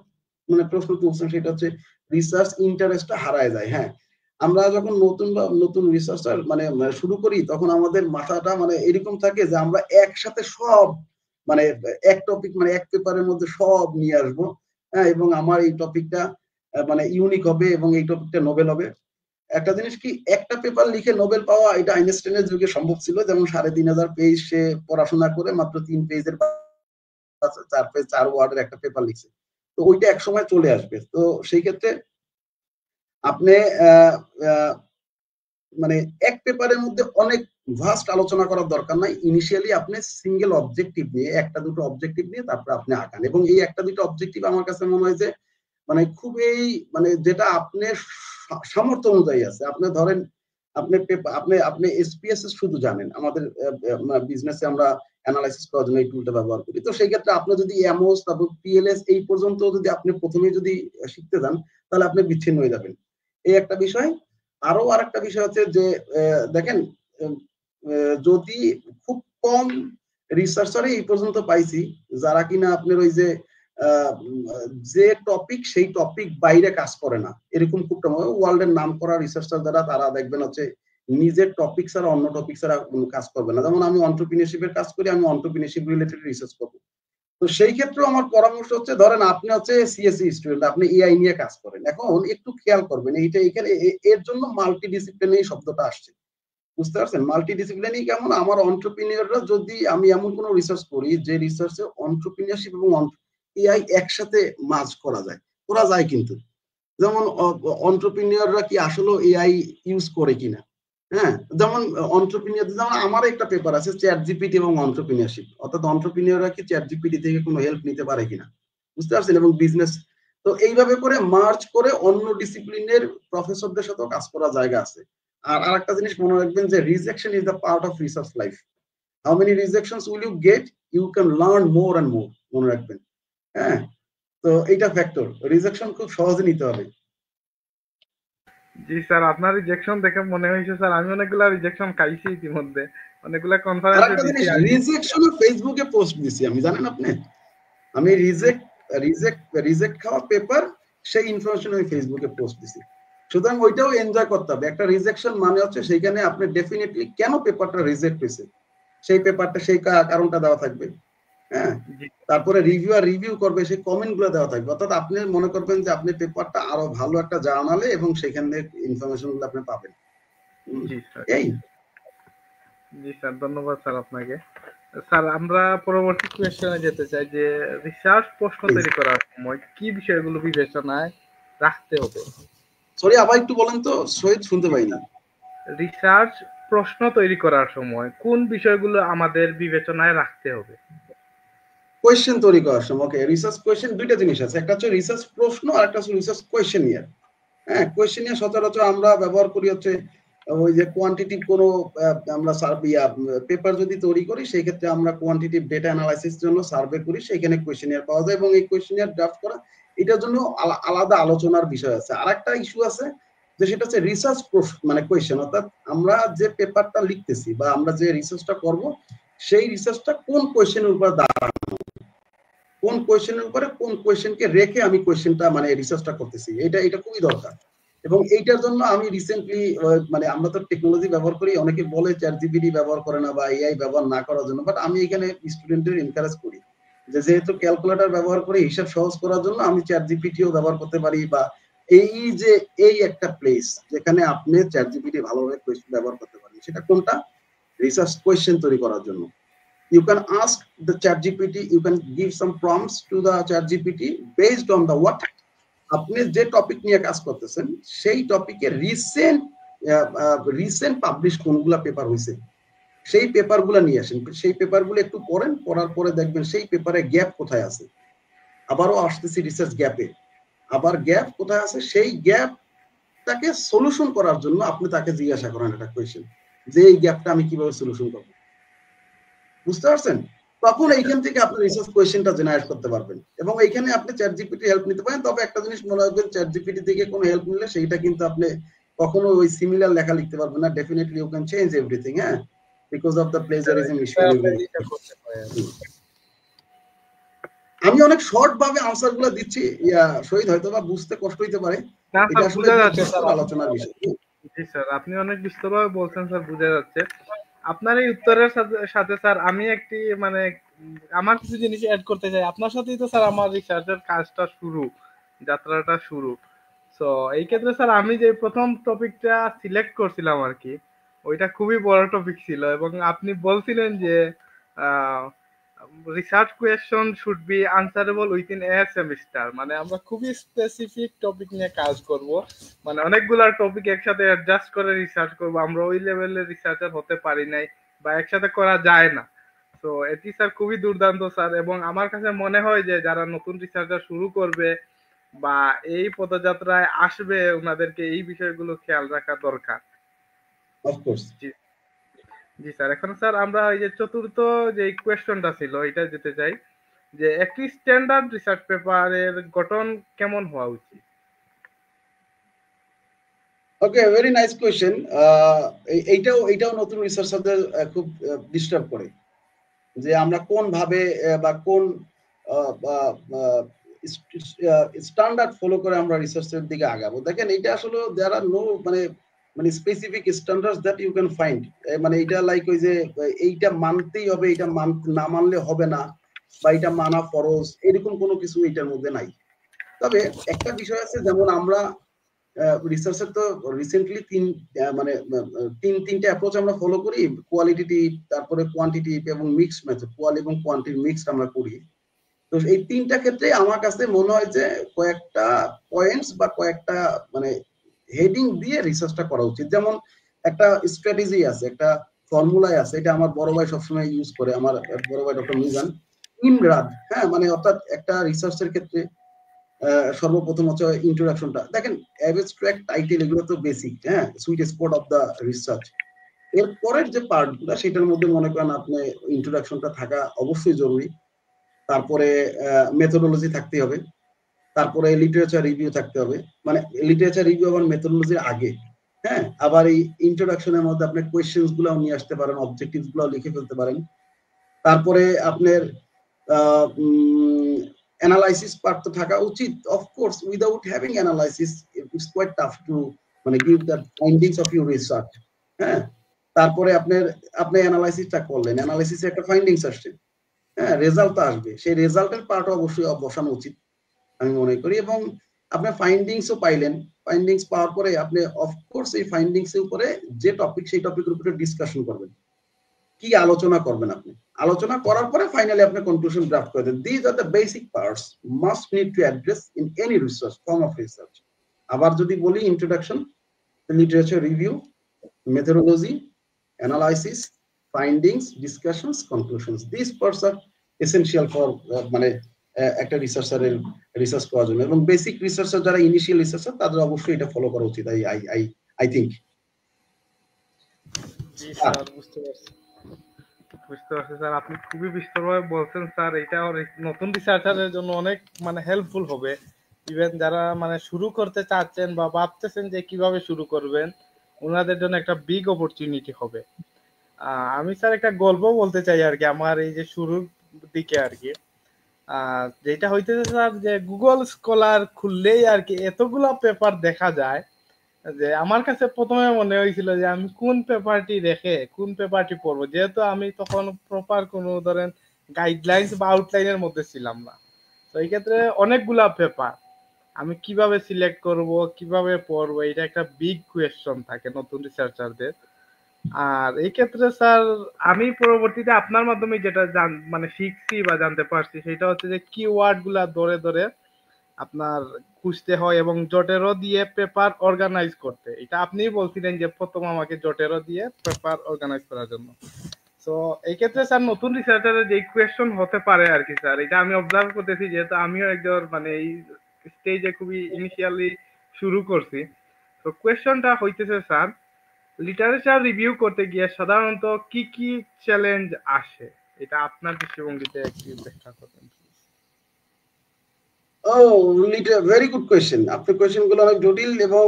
মানে প্রশ্ন তুলছেন, সেটা হচ্ছে রিসার্চ ইন্টারেস্টটা হারায় যায়। হ্যাঁ, আমরা যখন নতুন রিসার্চার মানে শুরু করি, তখন আমাদের মাথাটা মানে এরকম থাকে যে আমরা একসাথে সব মানে এক টপিক, মানে এক পেপারের মধ্যে সব নিয়ে আসবো। হ্যাঁ, এবং আমার এই টপিকটা মানে ইউনিক হবে এবং এই টপিকটা নোবেল হবে। একটা জিনিস কি, একটা পেপার লিখে নোবেল পাওয়া এটা আইনস্টাইনের যুগে সম্ভব ছিল, যেমন ৩,৫০০ পেজ সে পড়াশোনা করে মাত্র ৩ পেজের ৪ পেজ ৪ ওয়ার্ডের একটা পেপার লিখছে। তো ওইটা এক সময় চলে আসবে। তো সেই ক্ষেত্রে আপনি মানে এক পেপারের মধ্যে অনেক ভাস্ট আলোচনা করার দরকার নাই। ইনিশিয়ালি আপনি সিঙ্গেল অবজেক্টিভ নিয়ে, একটা দুটো অবজেক্টিভ নিয়ে তারপর আপনি আগান। এবং এই একটা দুটো অবজেক্টিভ আমার কাছে মনে হয় যে মানে খুবই, মানে যেটা আপনার সামর্থ্য অনুযায়ী আছে। আপনি ধরেন আপনি এসপিএসএস শুধু জানেন, আমাদের বিজনেসে আমরা অ্যানালাইসিস করার জন্য এই টুলটা ব্যবহার করি। তো সেই ক্ষেত্রে আপনি যদি এমওস, তারপর পিএলএস এই পর্যন্ত যদি আপনি প্রথমে যদি শিখতে যান, তাহলে আপনি বিচ্ছিন্ন হয়ে যাবেন। এই একটা বিষয়। আরো আরেকটা বিষয় হচ্ছে যে দেখেন, যদি খুব কম রিসার্চারে এই পর্যন্ত পাইছি যারা কিনা আপনার ওই যে টপিক সেই টপিক বাইরে কাজ করে না, এরকম খুব কম। ওয়ার্ল্ডের নাম করা রিসার্চার যারা, তারা দেখবেন হচ্ছে নিজের টপিক ছাড়া অন্য টপিক ছাড়া কাজ করবে না। যেমন আমি অন্টারপ্রিনিয়রশিপের কাজ করি, আমি অন্টারপ্রিনিয়রশিপ রিলেটেড রিসার্চ করবো। তো সেই ক্ষেত্রে আমার পরামর্শ হচ্ছে, ধরেন আপনি হচ্ছে সিএসসি স্টুডেন্ট, আপনি এআই নিয়ে কাজ করেন, এখন একটু খেয়াল করবেন এইটা, এখানে এর জন্য মাল্টি ডিসিপ্লিনারি শব্দটা আসছে, বুঝতে পারছেন? মাল্টি ডিসিপ্লিনারি কেমন, আমার অন্টারপ্রিনিয়ররা যদি আমি এমন কোনো রিসার্চ করি যে রিসার্চে অন্টারপ্রিনিয়রশিপ এবং এআই একসাথে মার্জ করা যায় কিন্তু, যেমন অন্টারপ্রিনিয়ররা কি আসলে এআই ইউজ করে কিনা। হ্যাঁ, যেমন অন্টারপ্রিনিয়র, যেমন আমার একটা পেপার আছে চ্যাট জিপিটি এবং অন্টারপ্রিনিয়রশিপ, অর্থাৎ অন্টারপ্রিনিয়ররা কি চ্যাট জিপিটি থেকে কোনো হেল্প নিতে পারে কিনা, বুঝতে পারছেন? এবং বিজনেস, তো এইভাবে করে মার্জ করে অন্য ডিসিপ্লিনের প্রফেসরদের সাথেও কাজ করার জায়গা আছে। আর আরেকটা জিনিস মনে রাখবেন যে rejection is the part of research life. How many rejections will you get, you can learn more and more, মনে রাখবেন। হ্যাঁ, তো এইটা ফ্যাক্টর, রিজেকশন খুব সহজে নিতে হবে। জি স্যার, আপনার রিজেকশন দেখে মনে হয়েছে স্যার আমি অনেকগুলা রিজেকশন খাইছি ইতিমধ্যে, অনেকগুলা আর কনফারেন্সে একটা দিছি জিনিস, আর কি। রিজেকশনে ফেসবুকে পোস্ট দিছি আমি, জানেন আপনি? আমি রিজেক্ট রিজেক্ট রিজেক্ট খাওয়া পেপার সেই ইনফরমেশন আমি ফেসবুকে পোস্ট দিছি। সুতরাং ওইটাও এনজয় করতে হবে। একটা রিজেকশন মানে হচ্ছে সেইখানে আপনি ডেফিনেটলি কেন পেপারটা রিজেক্ট হয়েছে সেই পেপারটা সেই কারণটা দেওয়া থাকবে। হ্যাঁ, তারপরে রিভিউ করবে, সেই কমেন্ট গুলো দেওয়া থাকবে। অর্থাৎ আপনি মনে করবেন যে আপনি পেপারটা আরো ভালো একটা জার্নালে এবং সেখানে ইনফরমেশন গুলো আপনি পাবেন। এই জি স্যার, ধন্যবাদ স্যার আপনাকে। স্যার আমরা পরবর্তী কোয়েশ্চনে যেতে চাই যে রিসার্চ প্রশ্ন তৈরি করার সময় কি বিষয়গুলো বিবেচনায় রাখতে হবে? সরি, আবার একটু বলেন তো, শহীদ শুনতে পাইনি। রিসার্চ প্রশ্ন তৈরি করার সময় কোন বিষয়গুলো আমাদের বিবেচনায় রাখতে হবে? কোয়েশ্চেন তৈরি করার সময়, ওকে, রিসার্চ কোয়েশ্চেন দুইটা জিনিস আছে, একটা হচ্ছে রিসার্চ প্রশ্ন আর একটা হচ্ছে রিসার্চ কোয়েশ্চেনিয়ার। হ্যাঁ, কোয়েশ্চেনিয়ার সচরাচর আমরা ব্যবহার করি হচ্ছে ওই যে কোয়ান্টিটিভ কোনো আমরা পেপার যদি তৈরি করি সেই ক্ষেত্রে আমরা কোয়ান্টিটিভ ডেটা অ্যানালাইসিস জন্য সার্ভে করি, সেখানে কোয়েশ্চেনিয়ার পাওয়া যায় এবং এই কোয়েশ্চেনিয়ার ড্রাফট করা এটার জন্য আলাদা আলোচনার বিষয় আছে। আর একটা ইস্যু আছে যে সেটা হচ্ছে রিসার্চ মানে কোয়েশ্চেন, অর্থাৎ আমরা যে পেপারটা লিখতেছি বা আমরা যে রিসার্চটা করব সেই রিসার্চটা কোন কোয়েশ্চেনের উপর দাঁড়ানো, কোন কোয়েশ্চেনের উপরে কোন কোয়েশ্চেনকে রেখে আমি কোয়েশ্চেনটা মানে রিসার্চটা করতেছি, এটা খুবই দরকার। এবং এইটার জন্য আমি রিসেন্টলি মানে আমরা তো টেকনোলজি ব্যবহার করি, অনেকে বলে চ্যাটজিপিটি ব্যবহার করে না বা এআই ব্যবহার না করার জন্য, বাট আমি এখানে স্টুডেন্টদের এনকারেজ করি যে যেহেতু ক্যালকুলেটর ব্যবহার করি হিসাব সহজ করার জন্য, আমি চ্যাটজিপিটিও ব্যবহার করতে পারি। বা এই একটা প্লেস যেখানে আপনি চ্যাটজিপিটি ভালোভাবে ব্যবহার করতে পারেন, সেটা কোনটা? রিসার্চ কোয়েশ্চেন তৈরি করার জন্য। You can ask the ChatGPT, you can give some prompts to the ChatGPT based on the what আপনি যে টপিক নিয়ে কাজ করতেছেন সেই টপিকে রিসেন্ট পাবলিশ কোনগুলা পেপার হয়েছে সেই পেপারগুলো নিয়ে আসেন, সেই পেপারগুলো একটু পড়েন, পড়ার পরে দেখবেন সেই পেপারে গ্যাপ কোথায় আছে। আবারও আসতেছি রিসার্চ গ্যাপে, আবার গ্যাপ কোথায় আছে সেই গ্যাপটাকে সলিউশন করার জন্য আপনি তাকে জিজ্ঞাসা করেন একটা কোয়েশ্চেন যে এই গ্যাপটা আমি কিভাবে সলিউশন করবো, বুঝতে পারছেন? তখন এইখান থেকে আপনি রিসার্চ কোয়েশ্চেনটা জেনারেট করতে পারবেন এবং এইখানে আপনি চ্যাটজিপিটি হেল্প নিতে পারেন। তবে একটা জিনিস মনে রাখবেন, চ্যাটজিপিটি থেকে কোনো হেল্প নিলে সেইটা কিন্তু আপনি কখনো ওই সিমিলার লেখা লিখতে পারবেন না। Definitely you can change everything, হ্যাঁ, because of the plagiarism issue. আমি অনেক শর্ট ভাবে আনসার গুলো দিচ্ছি, শহীদ হয়তো বা বুঝতে কষ্ট হইতে পারে, এটা আসলে আলোচনার বিষয়। জি স্যার, আপনি অনেক বিস্তারভাবে বলছেন স্যার, বোঝা যাচ্ছে। আপনার এই উত্তরের সাথে স্যার আমি একটি মানে আমার কিছু জিনিস অ্যাড করতে চাই। আপনার সাথেই তো স্যার আমার রিসার্চের কাজটা শুরু, যাত্রাটা শুরু। সো এই ক্ষেত্রে স্যার আমি যে প্রথম টপিকটা সিলেক্ট করছিলাম আর কি, ওইটা খুবই বড় টপিক ছিল এবং আপনি বলছিলেন যে research question should be answerable within a semester. মানে আমরা খুবই স্পেসিফিক টপিক নিয়ে কাজ করব, মানে অনেকগুলা টপিক একসাথে অ্যাডজাস্ট করে রিসার্চ করব। আমরা ওই লেভেলের রিসার্চার হতে পারি নাই বা একসাথে করা যায় না। তো এটি স্যার খুবই দুর্দান্ত স্যার, এবং আমার কাছে মনে হয় যে যারা নতুন রিসার্চার শুরু করবে বা এই পদযাত্রায় আসবে ওনাদেরকে এই বিষয়গুলো খেয়াল রাখা দরকার। অফকোর্স। জি স্যার, এখন স্যার আমরা এই যে চতুর্থ যে কোয়েশ্চনটা ছিল এটা যেতে চাই যে একটি স্ট্যান্ডার্ড রিসার্চ পেপারের গঠন কেমন হওয়া উচিত? ওকে, ভেরি নাইস কোয়েশ্চেন। এইটাও নতুন রিসার্চারদের খুব ডিস্টার্ব করে যে আমরা কোন ভাবে বা কোন স্ট্যান্ডার্ড ফলো করে আমরা রিসার্চের দিকে আগাবো। দেখেন, এটা আসলে দেয়ার আর নো মানে specific standards that you can find. মানে এটা লাইক ওই যে এইটা মানতেই হবে, এটা না মানলে হবে না, বা এটা মানা ফরজ, এরকম কোনো কিছু এটার মধ্যে নাই। তবে একটা বিষয় আছে, যেমন আমরা রিসার্চের তো রিসেন্টলি তিনটে অ্যাপ্রোচ আমরা ফলো করি, কোয়ালিটেটিভ, তারপরে কোয়ান্টিটিভ এবং মিক্সড মেথড, কোয়ালি এবং কোয়ান্টিটি মিক্সড আমরা করি। তো এই তিনটা ক্ষেত্রে আমার কাছে মনে হয় যে কয়েকটা পয়েন্টস বা কয়েকটা মানে হেডিং দিয়ে রিসার্চটা করা উচিত। যেমন একটা স্ট্র্যাটেজি আছে, একটা ফর্মুলায় আছে, এটা আমার বড় ভাই সবসময় ইউজ করে, আমার বড় ভাই ডক্টর মিজান ইনরাদ। হ্যাঁ, মানে অর্থাৎ একটা রিসার্চের ক্ষেত্রে সর্বপ্রথম হচ্ছে ইন্ট্রোডাকশনটা। দেখেন, অ্যাবস্ট্রাক্ট টাইটেল এগুলো তো বেসিক, হ্যাঁ, sweet spot of the research. এর পরের যে পার্টগুলো সেটার মধ্যে মনে করেন আপনি ইন্ট্রোডাকশনটা থাকা অবশ্যই জরুরি, তারপরে মেথোডোলজি থাকতে হবে, তারপরে লিটারেচার রিভিউ থাকতে হবে। মানে লিটারেচার রিভিউ আবার মেথোডোলজির আগে, হ্যাঁ। আবার এই ইন্ট্রোডাকশনের মধ্যে আপনি কোয়েশ্চেনস গুলো নিয়ে আসতে পারেন, অবজেক্টিভস গুলো লিখে ফেলতে পারেন। তারপরে আপনার অ্যানালাইসিস পার্ট তো থাকা উচিত। Of course without having analysis it's quite tough to মানে give the findings of your research. হ্যাঁ, তারপরে আপনি অ্যানালাইসিসটা করলেন, অ্যানালাইসিসে একটা ফাইন্ডিংস আসছে, হ্যাঁ, রেজাল্ট তো আসবে, সেই রেজাল্টের পার্টও অবশ্যই বসানো উচিত আমি মনে করি। এবং আপনার ফাইন্ডিংসও পাইলেন, ফাইন্ডিংস পাওয়ার পরে আপনি অফকোর্স এই ফাইন্ডিংস এর উপরে যে টপিক, সেই টপিকের উপরে ডিসকাশন করবেন, কি আলোচনা করবেন আপনি, আলোচনা করার পরে ফাইনালি আপনি কনক্লুশন ড্রাফট করে দেন। These are the basic parts must need to address in any research form of research. আবার যদি বলি, introduction, literature review, methodology, analysis, findings, discussions, conclusions, this parts are essential for মানে একটা রিসার্চারের research করার জন্য। এবং বেসিক রিসার্চার যারা ইনিশিয়াল রিসার্চার তাদের অবশ্যই এটা ফলো করা উচিত আই থিঙ্ক। জি স্যার, বুঝতে পারছি স্যার, আপনি খুবই বিস্তরভাবে বলছেন স্যার। এটা নতুন রিসার্চারের জন্য অনেক মানে হেল্পফুল হবে। ইভেন যারা মানে শুরু করতে চাচ্ছেন বা ভাবতেছেন যে কিভাবে শুরু করবেন, ওনাদের জন্য একটা বিগ অপরচুনিটি হবে। আমি স্যার একটা গল্প বলতে চাই আর কি, আমার এই যে শুরুর দিকে আর কি। যেটা হইতেছে স্যার, যে গুগল স্কলার খুললেই আর কি এতগুলা পেপার দেখা যায় যে আমার কাছে প্রথমে মনে হয়েছিল যে আমি কোন পেপারটি রেখে কোন পেপারটি পড়বো, যেহেতু আমি তখন প্রপার কোনো ধরেন গাইডলাইন্স বা আউটলাইনের মধ্যে ছিলাম না। তো এই ক্ষেত্রে অনেকগুলা পেপার আমি কিভাবে সিলেক্ট করব, কিভাবে পড়বো, এটা একটা বিগ কোয়েশ্চন থাকে নতুন রিসার্চারদের। আর এই ক্ষেত্রে স্যার আমি পরবর্তীতে আপনার মাধ্যমে যেটা মানে শিখছি বা জানতে পারছি, সেটা হচ্ছে যে কিওয়ার্ড গুলা ধরে ধরে আপনার খুঁজতে হয় এবং জটেরো দিয়ে পেপার অর্গানাইজ করতে। এটা আপনিই বলছিলেন যে প্রথম আমাকে জটেরো দিয়ে পেপার অর্গানাইজ করার জন্য। তো এই ক্ষেত্রে স্যার নতুন রিসার্চারের যে কোয়েশ্চন হতে পারে আর কি স্যার, এটা আমি অবজার্ভ করতেছি, যেহেতু আমিও একজন মানে এই স্টেজে খুবই ইনিশিয়ালি শুরু করছি। তো কোয়েশ্চনটা হইতেছে স্যার, লিটারেচার রিভিউ করতে গিয়ে সাধারণত কি কি চ্যালেঞ্জ আসে, এটা আপনার দৃষ্টিভঙ্গিতে একটু ব্যাখ্যা করবেন। Very good question. আপনার কোয়েশ্চেন গুলো অনেক জটিল এবং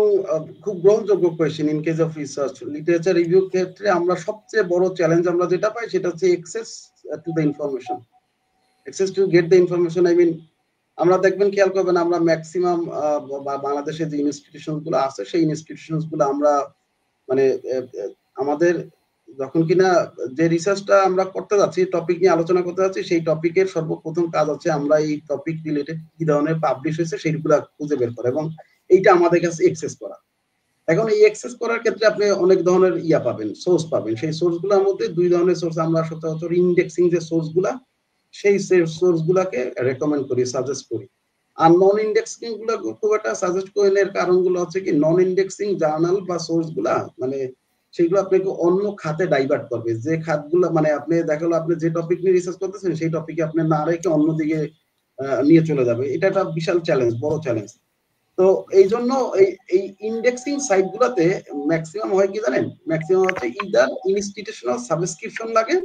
খুব গ্রহণযোগ্য question. In case of research literature review ক্ষেত্রে আমরা সবচেয়ে বড় চ্যালেঞ্জ আমরা যেটা পাই সেটা হচ্ছে access to the information, access to get the information. I mean, আমরা দেখবেন, খেয়াল করবেন, আমরা ম্যাক্সিমাম বাংলাদেশে যে ইনস্টিটিউশন গুলো আছে সেই ইনস্টিটিউশন গুলো আমরা মানে আমাদের যখন কিনা যে রিসার্চটা আমরা করতে যাচ্ছি, টপিক নিয়ে আলোচনা করতে যাচ্ছি, সেই টপিকের সর্বপ্রথম কাজ হচ্ছে আমরা এই টপিক রিলেটেড কি ধরনের পাবলিশ হয়েছে সেইগুলো খুঁজে বের করা এবং এইটা আমাদের কাছে এক্সেস করা। এখন এই এক্সেস করার ক্ষেত্রে আপনি অনেক ধরনের পাবেন, সোর্স পাবেন। সেই সোর্স গুলোর মধ্যে দুই ধরনের সোর্স আমরা সচরাচর ইন্ডেক্সিং যে সোর্স গুলা, সেই সোর্স গুলাকে রেকমেন্ড করি, সাজেস্ট করি। আর নন ইন্ডেক্সিং গুলা খুব একটা সাজেস্ট করেন। এর কারণগুলো হচ্ছে কি, নন ইন্ডেক্সিং জার্নাল বা সোর্স গুলা মানে সেগুলো আপনাকে অন্য খাতে ডাইভার্ট করবে। যে খাতগুলো মানে আপনি দেখালো আপনি যে টপিক নিয়ে রিসার্চ করতেছেন সেই টপিকে আপনি না রেখে অন্যদিকে নিয়ে চলে যাবে। এটা একটা বিশাল চ্যালেঞ্জ, বড় চ্যালেঞ্জ। তো এই জন্য এই ইন্ডেক্সিং সাইট গুলাতে ম্যাক্সিমাম হয় কি জানেন, ম্যাক্সিমাম হচ্ছে ইদার ইনস্টিটিউশনাল সাবস্ক্রিপশন লাগে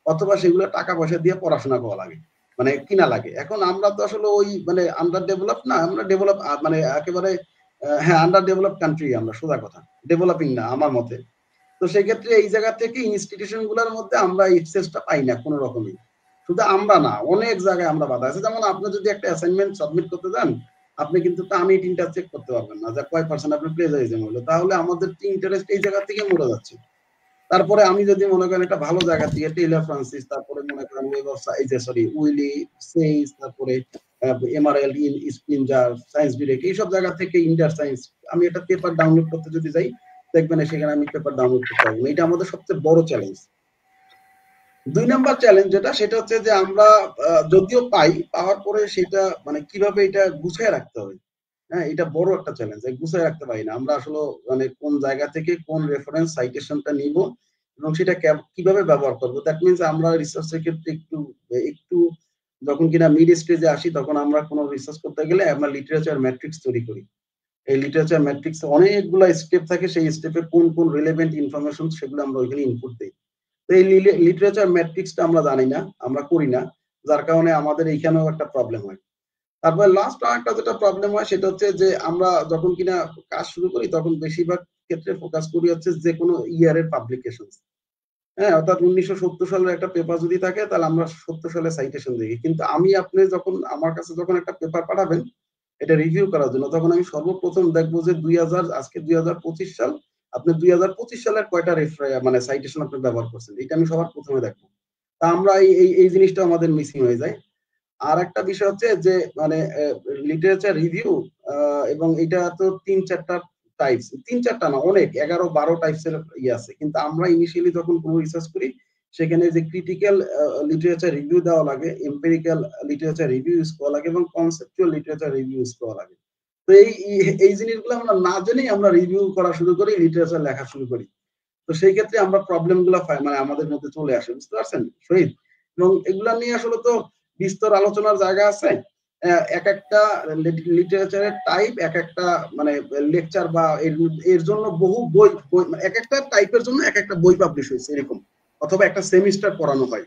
অথবা সেগুলো টাকা পয়সা দিয়ে পড়াশোনা করা লাগে, মানে কিনা লাগে। এখন আমরা তো আসলে ওই মানে আন্ডার ডেভেলপ না, আমরা ডেভেলপ মানে একেবারে হ্যাঁ আন্ডার ডেভেলপ কান্ট্রি আমরা, সোজা কথা, ডেভেলপিং না আমার মতে। তো সেক্ষেত্রে এই জায়গা থেকে ইনস্টিটিউশন গুলোর মধ্যে আমরা এক্সেসটা পাই না কোনো রকমই। শুধু আমরা না, অনেক জায়গায় আমরা বাধা আছে। যেমন আপনি যদি একটা অ্যাসাইনমেন্ট সাবমিট করতে যান, আপনি কিন্তু টার্নিট ইন্টার চেক করতে পারবেন না যে কয় পার্সেন্ট আপনি প্লেজারিজম হলো, তাহলে আমাদের ইন্টারেস্ট এই জায়গা থেকে মরে যাচ্ছে। তারপরে আমি যদি মনে করেন একটা ভালো জায়গা থেকে টেইলর ফ্রান্সিস, তারপরে মনে করেন উইলি সেইস, তারপরে এমআরএল স্পিনজার, সায়েন্স ডিরেক্ট, এইসব জায়গা থেকে ইন্টার সায়েন্স, আমি একটা পেপার ডাউনলোড করতে যদি যাই, দেখবেন সেখানে আমি পেপার ডাউনলোড করতে পারবো না। এটা আমাদের সবচেয়ে বড় চ্যালেঞ্জ। দুই নাম্বার চ্যালেঞ্জ যেটা, সেটা হচ্ছে যে আমরা যদিও পাই, পাওয়ার পরে সেটা মানে কিভাবে এটা গুছিয়ে রাখতে হবে। হ্যাঁ, এটা বড় একটা চ্যালেঞ্জ, গুছিয়ে রাখতে পারি না আমরা আসলে। মানে কোন জায়গা থেকে কোন রেফারেন্স সাইটেশনটা নিব এবং সেটা কিভাবে ব্যবহার করবো। দ্যাট মিনস আমরা রিসার্চের ক্ষেত্রে একটু একটু যখন কিনা মিড স্টেজে আসি, তখন আমরা কোনো রিসার্চ করতে গেলে আমরা লিটারেচার ম্যাট্রিক্স তৈরি করি। এই লিটারেচার ম্যাট্রিক্সে অনেকগুলো স্টেপ থাকে, সেই স্টেপে কোন কোন রিলেভেন্ট ইনফরমেশন সেগুলো আমরা ওইখানে ইনপুট দিই। তো এই লিটারেচার ম্যাট্রিক্সটা আমরা জানি না, আমরা করি না, যার কারণে আমাদের এইখানেও একটা প্রবলেম হয়। তারপর লাস্ট আরেকটা যেটা প্রবলেম হয় সেটা হচ্ছে যে আমরা যখন কিনা কাজ শুরু করি তখন বেশিরভাগ ক্ষেত্রে ফোকাস করি হচ্ছে যে কোনো ইয়ারের পাবলিকেশন। হ্যাঁ, অর্থাৎ 1970 সালের একটা পেপার যদি থাকে তাহলে আমরা 70 সালে সাইটেশন দেখি। কিন্তু আমি আপনি যখন আমার কাছে যখন একটা পেপার পাঠাবেন এটা রিভিউ করার জন্য, তখন আমি সর্বপ্রথম দেখবো যে 2000, আজকে 2025 সাল, আপনি 2025 সালের কয়টা মানে সাইটেশন আপনি ব্যবহার করছেন, এটা আমি সবার প্রথমে দেখবো। তা আমরা এই জিনিসটা আমাদের মিসিং হয়ে যায়। আর একটা বিষয় হচ্ছে যে মানে লিটারেচার রিভিউ, এবং এটা তো 3-4টা টাইপস, 3-4টা না, অনেক 11-12 টাইপসের ইয়ে আছে। কিন্তু আমরা ইনিশিয়ালি যখন কোনো রিসার্চ করি সেখানে যে ক্রিটিক্যাল লিটারেচার রিভিউ দেওয়া লাগে, এম্পিরিক্যাল লিটারেচার রিভিউ ইউজ করা লাগে এবং কনসেপচুয়াল লিটারেচার রিভিউ ইউজ করা লাগে। তো এই জিনিসগুলো আমরা না জেনেই আমরা রিভিউ করা শুরু করি, লিটারেচার লেখা শুরু করি। তো সেই ক্ষেত্রে আমরা প্রবলেম গুলা মানে আমাদের মধ্যে চলে আসে, বুঝতে পারছেন শহীদ? এবং এগুলা নিয়ে আসলে তো বিস্তর আলোচনার জায়গা আছে। এক একটা লিটারেচারের টাইপ, এক একটা মানে লেকচার বা এর জন্য বহু বই, এক একটা টাইপের জন্য এক একটা বই পাবলিশ হয়েছে এরকম, অথবা একটা সেমিস্টার পড়ানো হয়।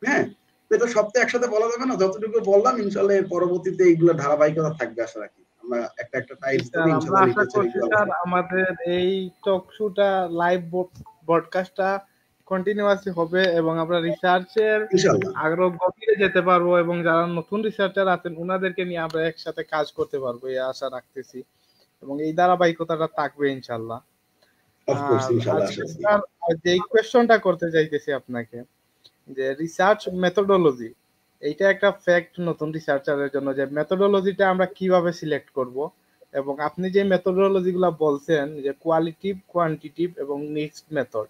হ্যাঁ, তো এটা সব তো একসাথে বলা যাবে না। যতটুকু বললাম ইনশাল্লাহ এর পরবর্তীতে এইগুলো ধারাবাহিকতা থাকবে আশা রাখি। আমরা একটা একটা টাইপস স্যার ধরে আমরা ইনশাল্লাহ আশা লিটারেচার করছি রিভিউ স্যার আলোচনা। আমাদের এই টক শোটা লাইভ ব্রডকাস্টটা কন্টিনিউয়াসলি হবে এবং আমরা রিসার্চের ইনশাল্লাহ। আগ্রহ গভীরে যেতে পারবো এবং যারা নতুন রিসার্চার আছেন ওনাদেরকে নিয়ে আমরা একসাথে কাজ করতে পারবো এই আশা রাখতেছি এবং এই ধারাবাহিকতাটা থাকবে ইনশাল্লাহ। অফকোর্স আর ইনশাল্লাহ আজকে আশা করি। স্যার যে কোয়েশ্চনটা করতে চাইতেছি আপনাকে, যে রিসার্চ মেথোডোলজি, এইটা একটা ফ্যাক্ট নতুন রিসার্চারের জন্য, যে মেথোডোলজিটা আমরা কিভাবে সিলেক্ট করব এবং আপনি যে মেথোডোলজিগুলো বলছেন যে কোয়ালিটিভ, কোয়ান্টিটিভ এবং মিক্সড মেথড,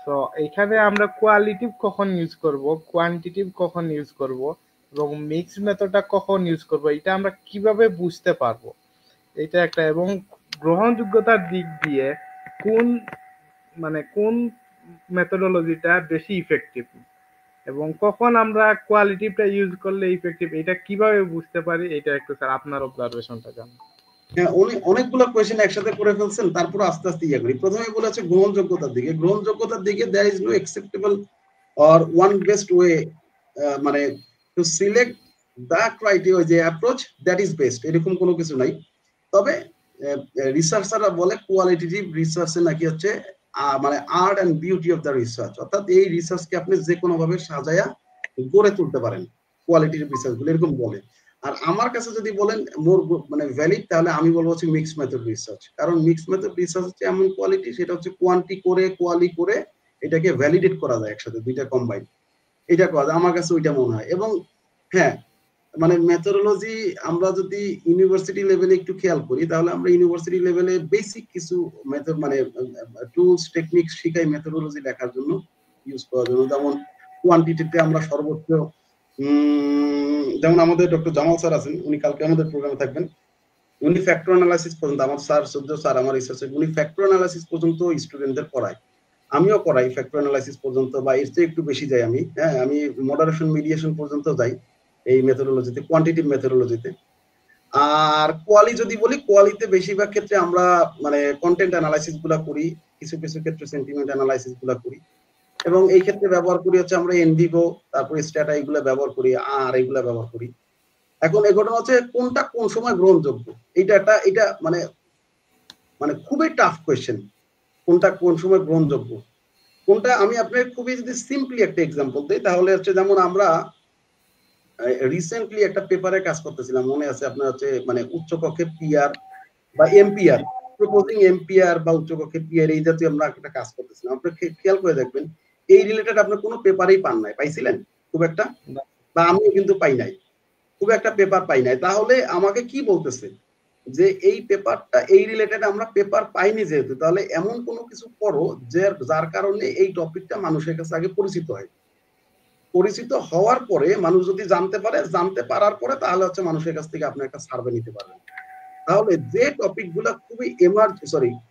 তো এখানে আমরা কোয়ালিটিভ কখন ইউজ করব, কোয়ান্টিটিভ কখন ইউজ করব এবং মিক্সড মেথডটা কখন ইউজ করব, এটা আমরা কিভাবে বুঝতে পারবো? এটা একটা, এবং গ্রহণযোগ্যতার দিক দিয়ে কোন কোন মেথোডোলজিটা বেশি ইফেক্টিভ এবং কখন আমরা কোয়ালিটিভটা ইউজ করলে ইফেক্টিভ, এটা কিভাবে বুঝতে পারি? এটা একটু স্যার আপনার অবজারভেশনটা জানান। হ্যাঁ, অনেকগুলো কোয়েশ্চেন একসাথে করে ফেলছেন, তারপর আস্তে আস্তে ইয়ে করি। প্রথমে বলেছে গ্রহণযোগ্যতার দিকে। গ্রহণযোগ্যতার দিকে there is no acceptable or one best way, মানে টু সিলেক্ট দ্য ক্রাইটেরিয়া, যে অ্যাপ্রোচ দ্যাট ইজ বেস্ট, এরকম কোনো কিছু নাই। তবে রিসার্চাররা বলে কোয়ালিটেটিভ রিসার্চে নাকি হচ্ছে মানে art and beauty of the research, অর্থাৎ এই রিসার্চকে আপনি যে কোনো ভাবে সাজায়া গড়ে তুলতে পারেন কোয়ালিটিভ রিসার্চ গুলো, এরকম বলে। আর আমার কাছে যদি বলেন মোর মানে ভ্যালিড, তাহলে আমি বলবো হচ্ছে মিক্স মেথড রিসার্চ। কারণ মিক্স মেথড রিসার্চ হচ্ছে এমন কোয়ালিটি, সেটা হচ্ছে কোয়ান্টি করে কোয়ালি করে এটাকে ভ্যালিডেট করা যায় একসাথে, দুইটা কম্বাইন, এটা করা যায়। আমার কাছে ওইটা মনে হয়। এবং হ্যাঁ, মানে মেথোডোলজি আমরা যদি ইউনিভার্সিটি লেভেলে একটু খেয়াল করি, তাহলে আমরা ইউনিভার্সিটি লেভেলে বেসিক কিছু মেথড মানে টুলস টেকনিক শিখাই মেথোডোলজি লেখার জন্য, ইউজ করার জন্য। যেমন কোয়ান্টিটিতে আমরা সর্বোচ্চ যেমন আমাদের ডক্টর জামাল স্যার আছেন, উনি কালকে আমাদের প্রোগ্রামে থাকবেন। উনি ফ্যাক্টর অ্যানালাইসিস পর্যন্ত, আমার স্যার সূর্য স্যার আমার রিসার্চে, উনি ফ্যাক্টর অ্যানালাইসিস পর্যন্ত স্টুডেন্টদের পড়ায়। আমিও করাই ফ্যাক্টর অ্যানালাইসিস পর্যন্ত, বা এর চেয়ে একটু বেশি যাই আমি। হ্যাঁ, আমি মডারেশন মিডিয়েশন পর্যন্ত যাই এই মেথোডোলজিতে, কোয়ান্টিটিভ মেথোডোলজিতে। আর কোয়ালি যদি বলি, কোয়ালিতে বেশিরভাগ ক্ষেত্রে আমরা মানে কন্টেন্ট অ্যানালাইসিস গুলা করি, কিছু কিছু ক্ষেত্রে সেন্টিমেন্ট অ্যানালাইসিস গুলা করি। এবং এই ক্ষেত্রে ব্যবহার করি হচ্ছে আমরা এনভিভো, তারপরে স্ট্যাটা, এগুলো ব্যবহার করি, আর এগুলা ব্যবহার করি। এখন এই ঘটনা হচ্ছে কোনটা কোন সময় গ্রহণযোগ্য, এটা মানে মানে খুবই টাফ কোয়েশ্চেন, কোনটা কোন সময় গ্রহণযোগ্য কোনটা। আমি আপনার খুবই যদি সিম্পলি একটা এক্সাম্পল দিই, তাহলে হচ্ছে যেমন আমরা রিসেন্টলি একটা পেপারে কাজ করতেছিলাম, মনে আছে আপনার, হচ্ছে মানে উচ্চকক্ষের পিআর বা এমপিআর, প্রপোজিং এমপিআর বা উচ্চকক্ষের পিআর, এই জাতীয় আমরা একটা কাজ করতেছিলাম। আপনি খেয়াল করে দেখবেন এই রিলেটেড আপনি কোনো পেপারেই পান নাই, পাইছিলেন খুব একটা? বা আমিও কিন্তু পাই নাই, খুব একটা পেপার পাই নাই। তাহলে আমাকে কি বলতেছে যে এই পেপারটা এই রিলেটেড আমরা পেপার পাইনি যেহেতু, তাহলে এমন কোনো কিছু করো যার কারণে এই টপিকটা মানুষের কাছে আগে পরিচিত হয়। পরিচিত হওয়ার পরে মানুষ যদি জানতে পারে, জানতে পারার পরে তাহলে হচ্ছে মানুষের কাছ থেকে আপনি একটা সার্ভে নিতে পারবেন। তাহলে যে টপিক গুলা খুবই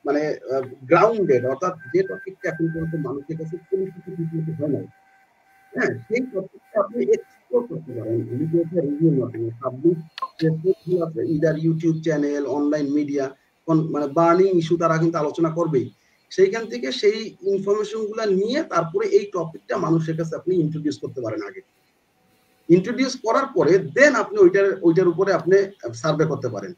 মানে গ্রাউন্ডেড, অর্থাৎ যে টপিকটা এখন পর্যন্ত মানুষের কাছে পরিচিত হয় না, হ্যাঁ, সেই টপিকটা আপনি এক্সপ্লোর করতে পারেন লিটারেচার রিভিউর মাধ্যমে। পাবলিক প্লেসগুলো আছে, either YouTube channel, online media, মানে বার্নিং ইস্যু তারা কিন্তু আলোচনা করবেই। সেইখান থেকে সেই ইনফরমেশন গুলা নিয়ে তারপরে এই টপিকটা মানুষের কাছে আপনি ইন্ট্রোডিউস করতে পারেন। আগে ইন্ট্রোডিউস করার পরে দেন আপনি ওইটার উপরে আপনি সার্ভে করতে পারেন।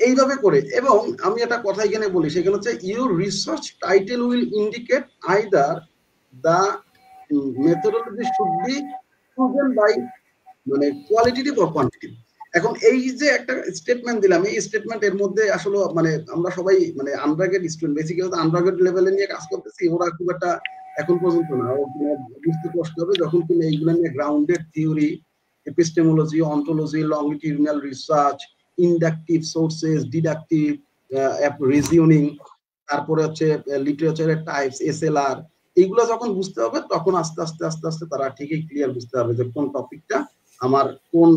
এইভাবে করে। এবং আমি একটা কথা এখানে বলি, সেখানে হচ্ছে your research title will indicate either the methodology should be proven by মানে কোয়ালিটেটিভ অর কোয়ান্টিটিভ। এখন এই যে একটা স্টেটমেন্ট দিলাম, এই স্টেটমেন্টের মধ্যে আসলে মানে আমরা সবাই মানে আন্ডারগ্রেড স্টুডেন্ট, বেসিক্যালি আন্ডারগ্রেড লেভেলে নিয়ে কাজ করতেছি, ওরা খুব একটা এখন পর্যন্ত না, বুঝতে কষ্ট হবে যখন তুমি এইগুলো নিয়ে grounded theory, epistemology, ontology, longitudinal research, inductive sources, deductive reasoning, তারপরে হচ্ছে লিটারেচারের টাইপস, এসএলআর, এইগুলো যখন বুঝতে হবে তখন আস্তে আস্তে আস্তে আস্তে তারা ঠিকই ক্লিয়ার বুঝতে হবে যে কোন টপিকটা আমার কোন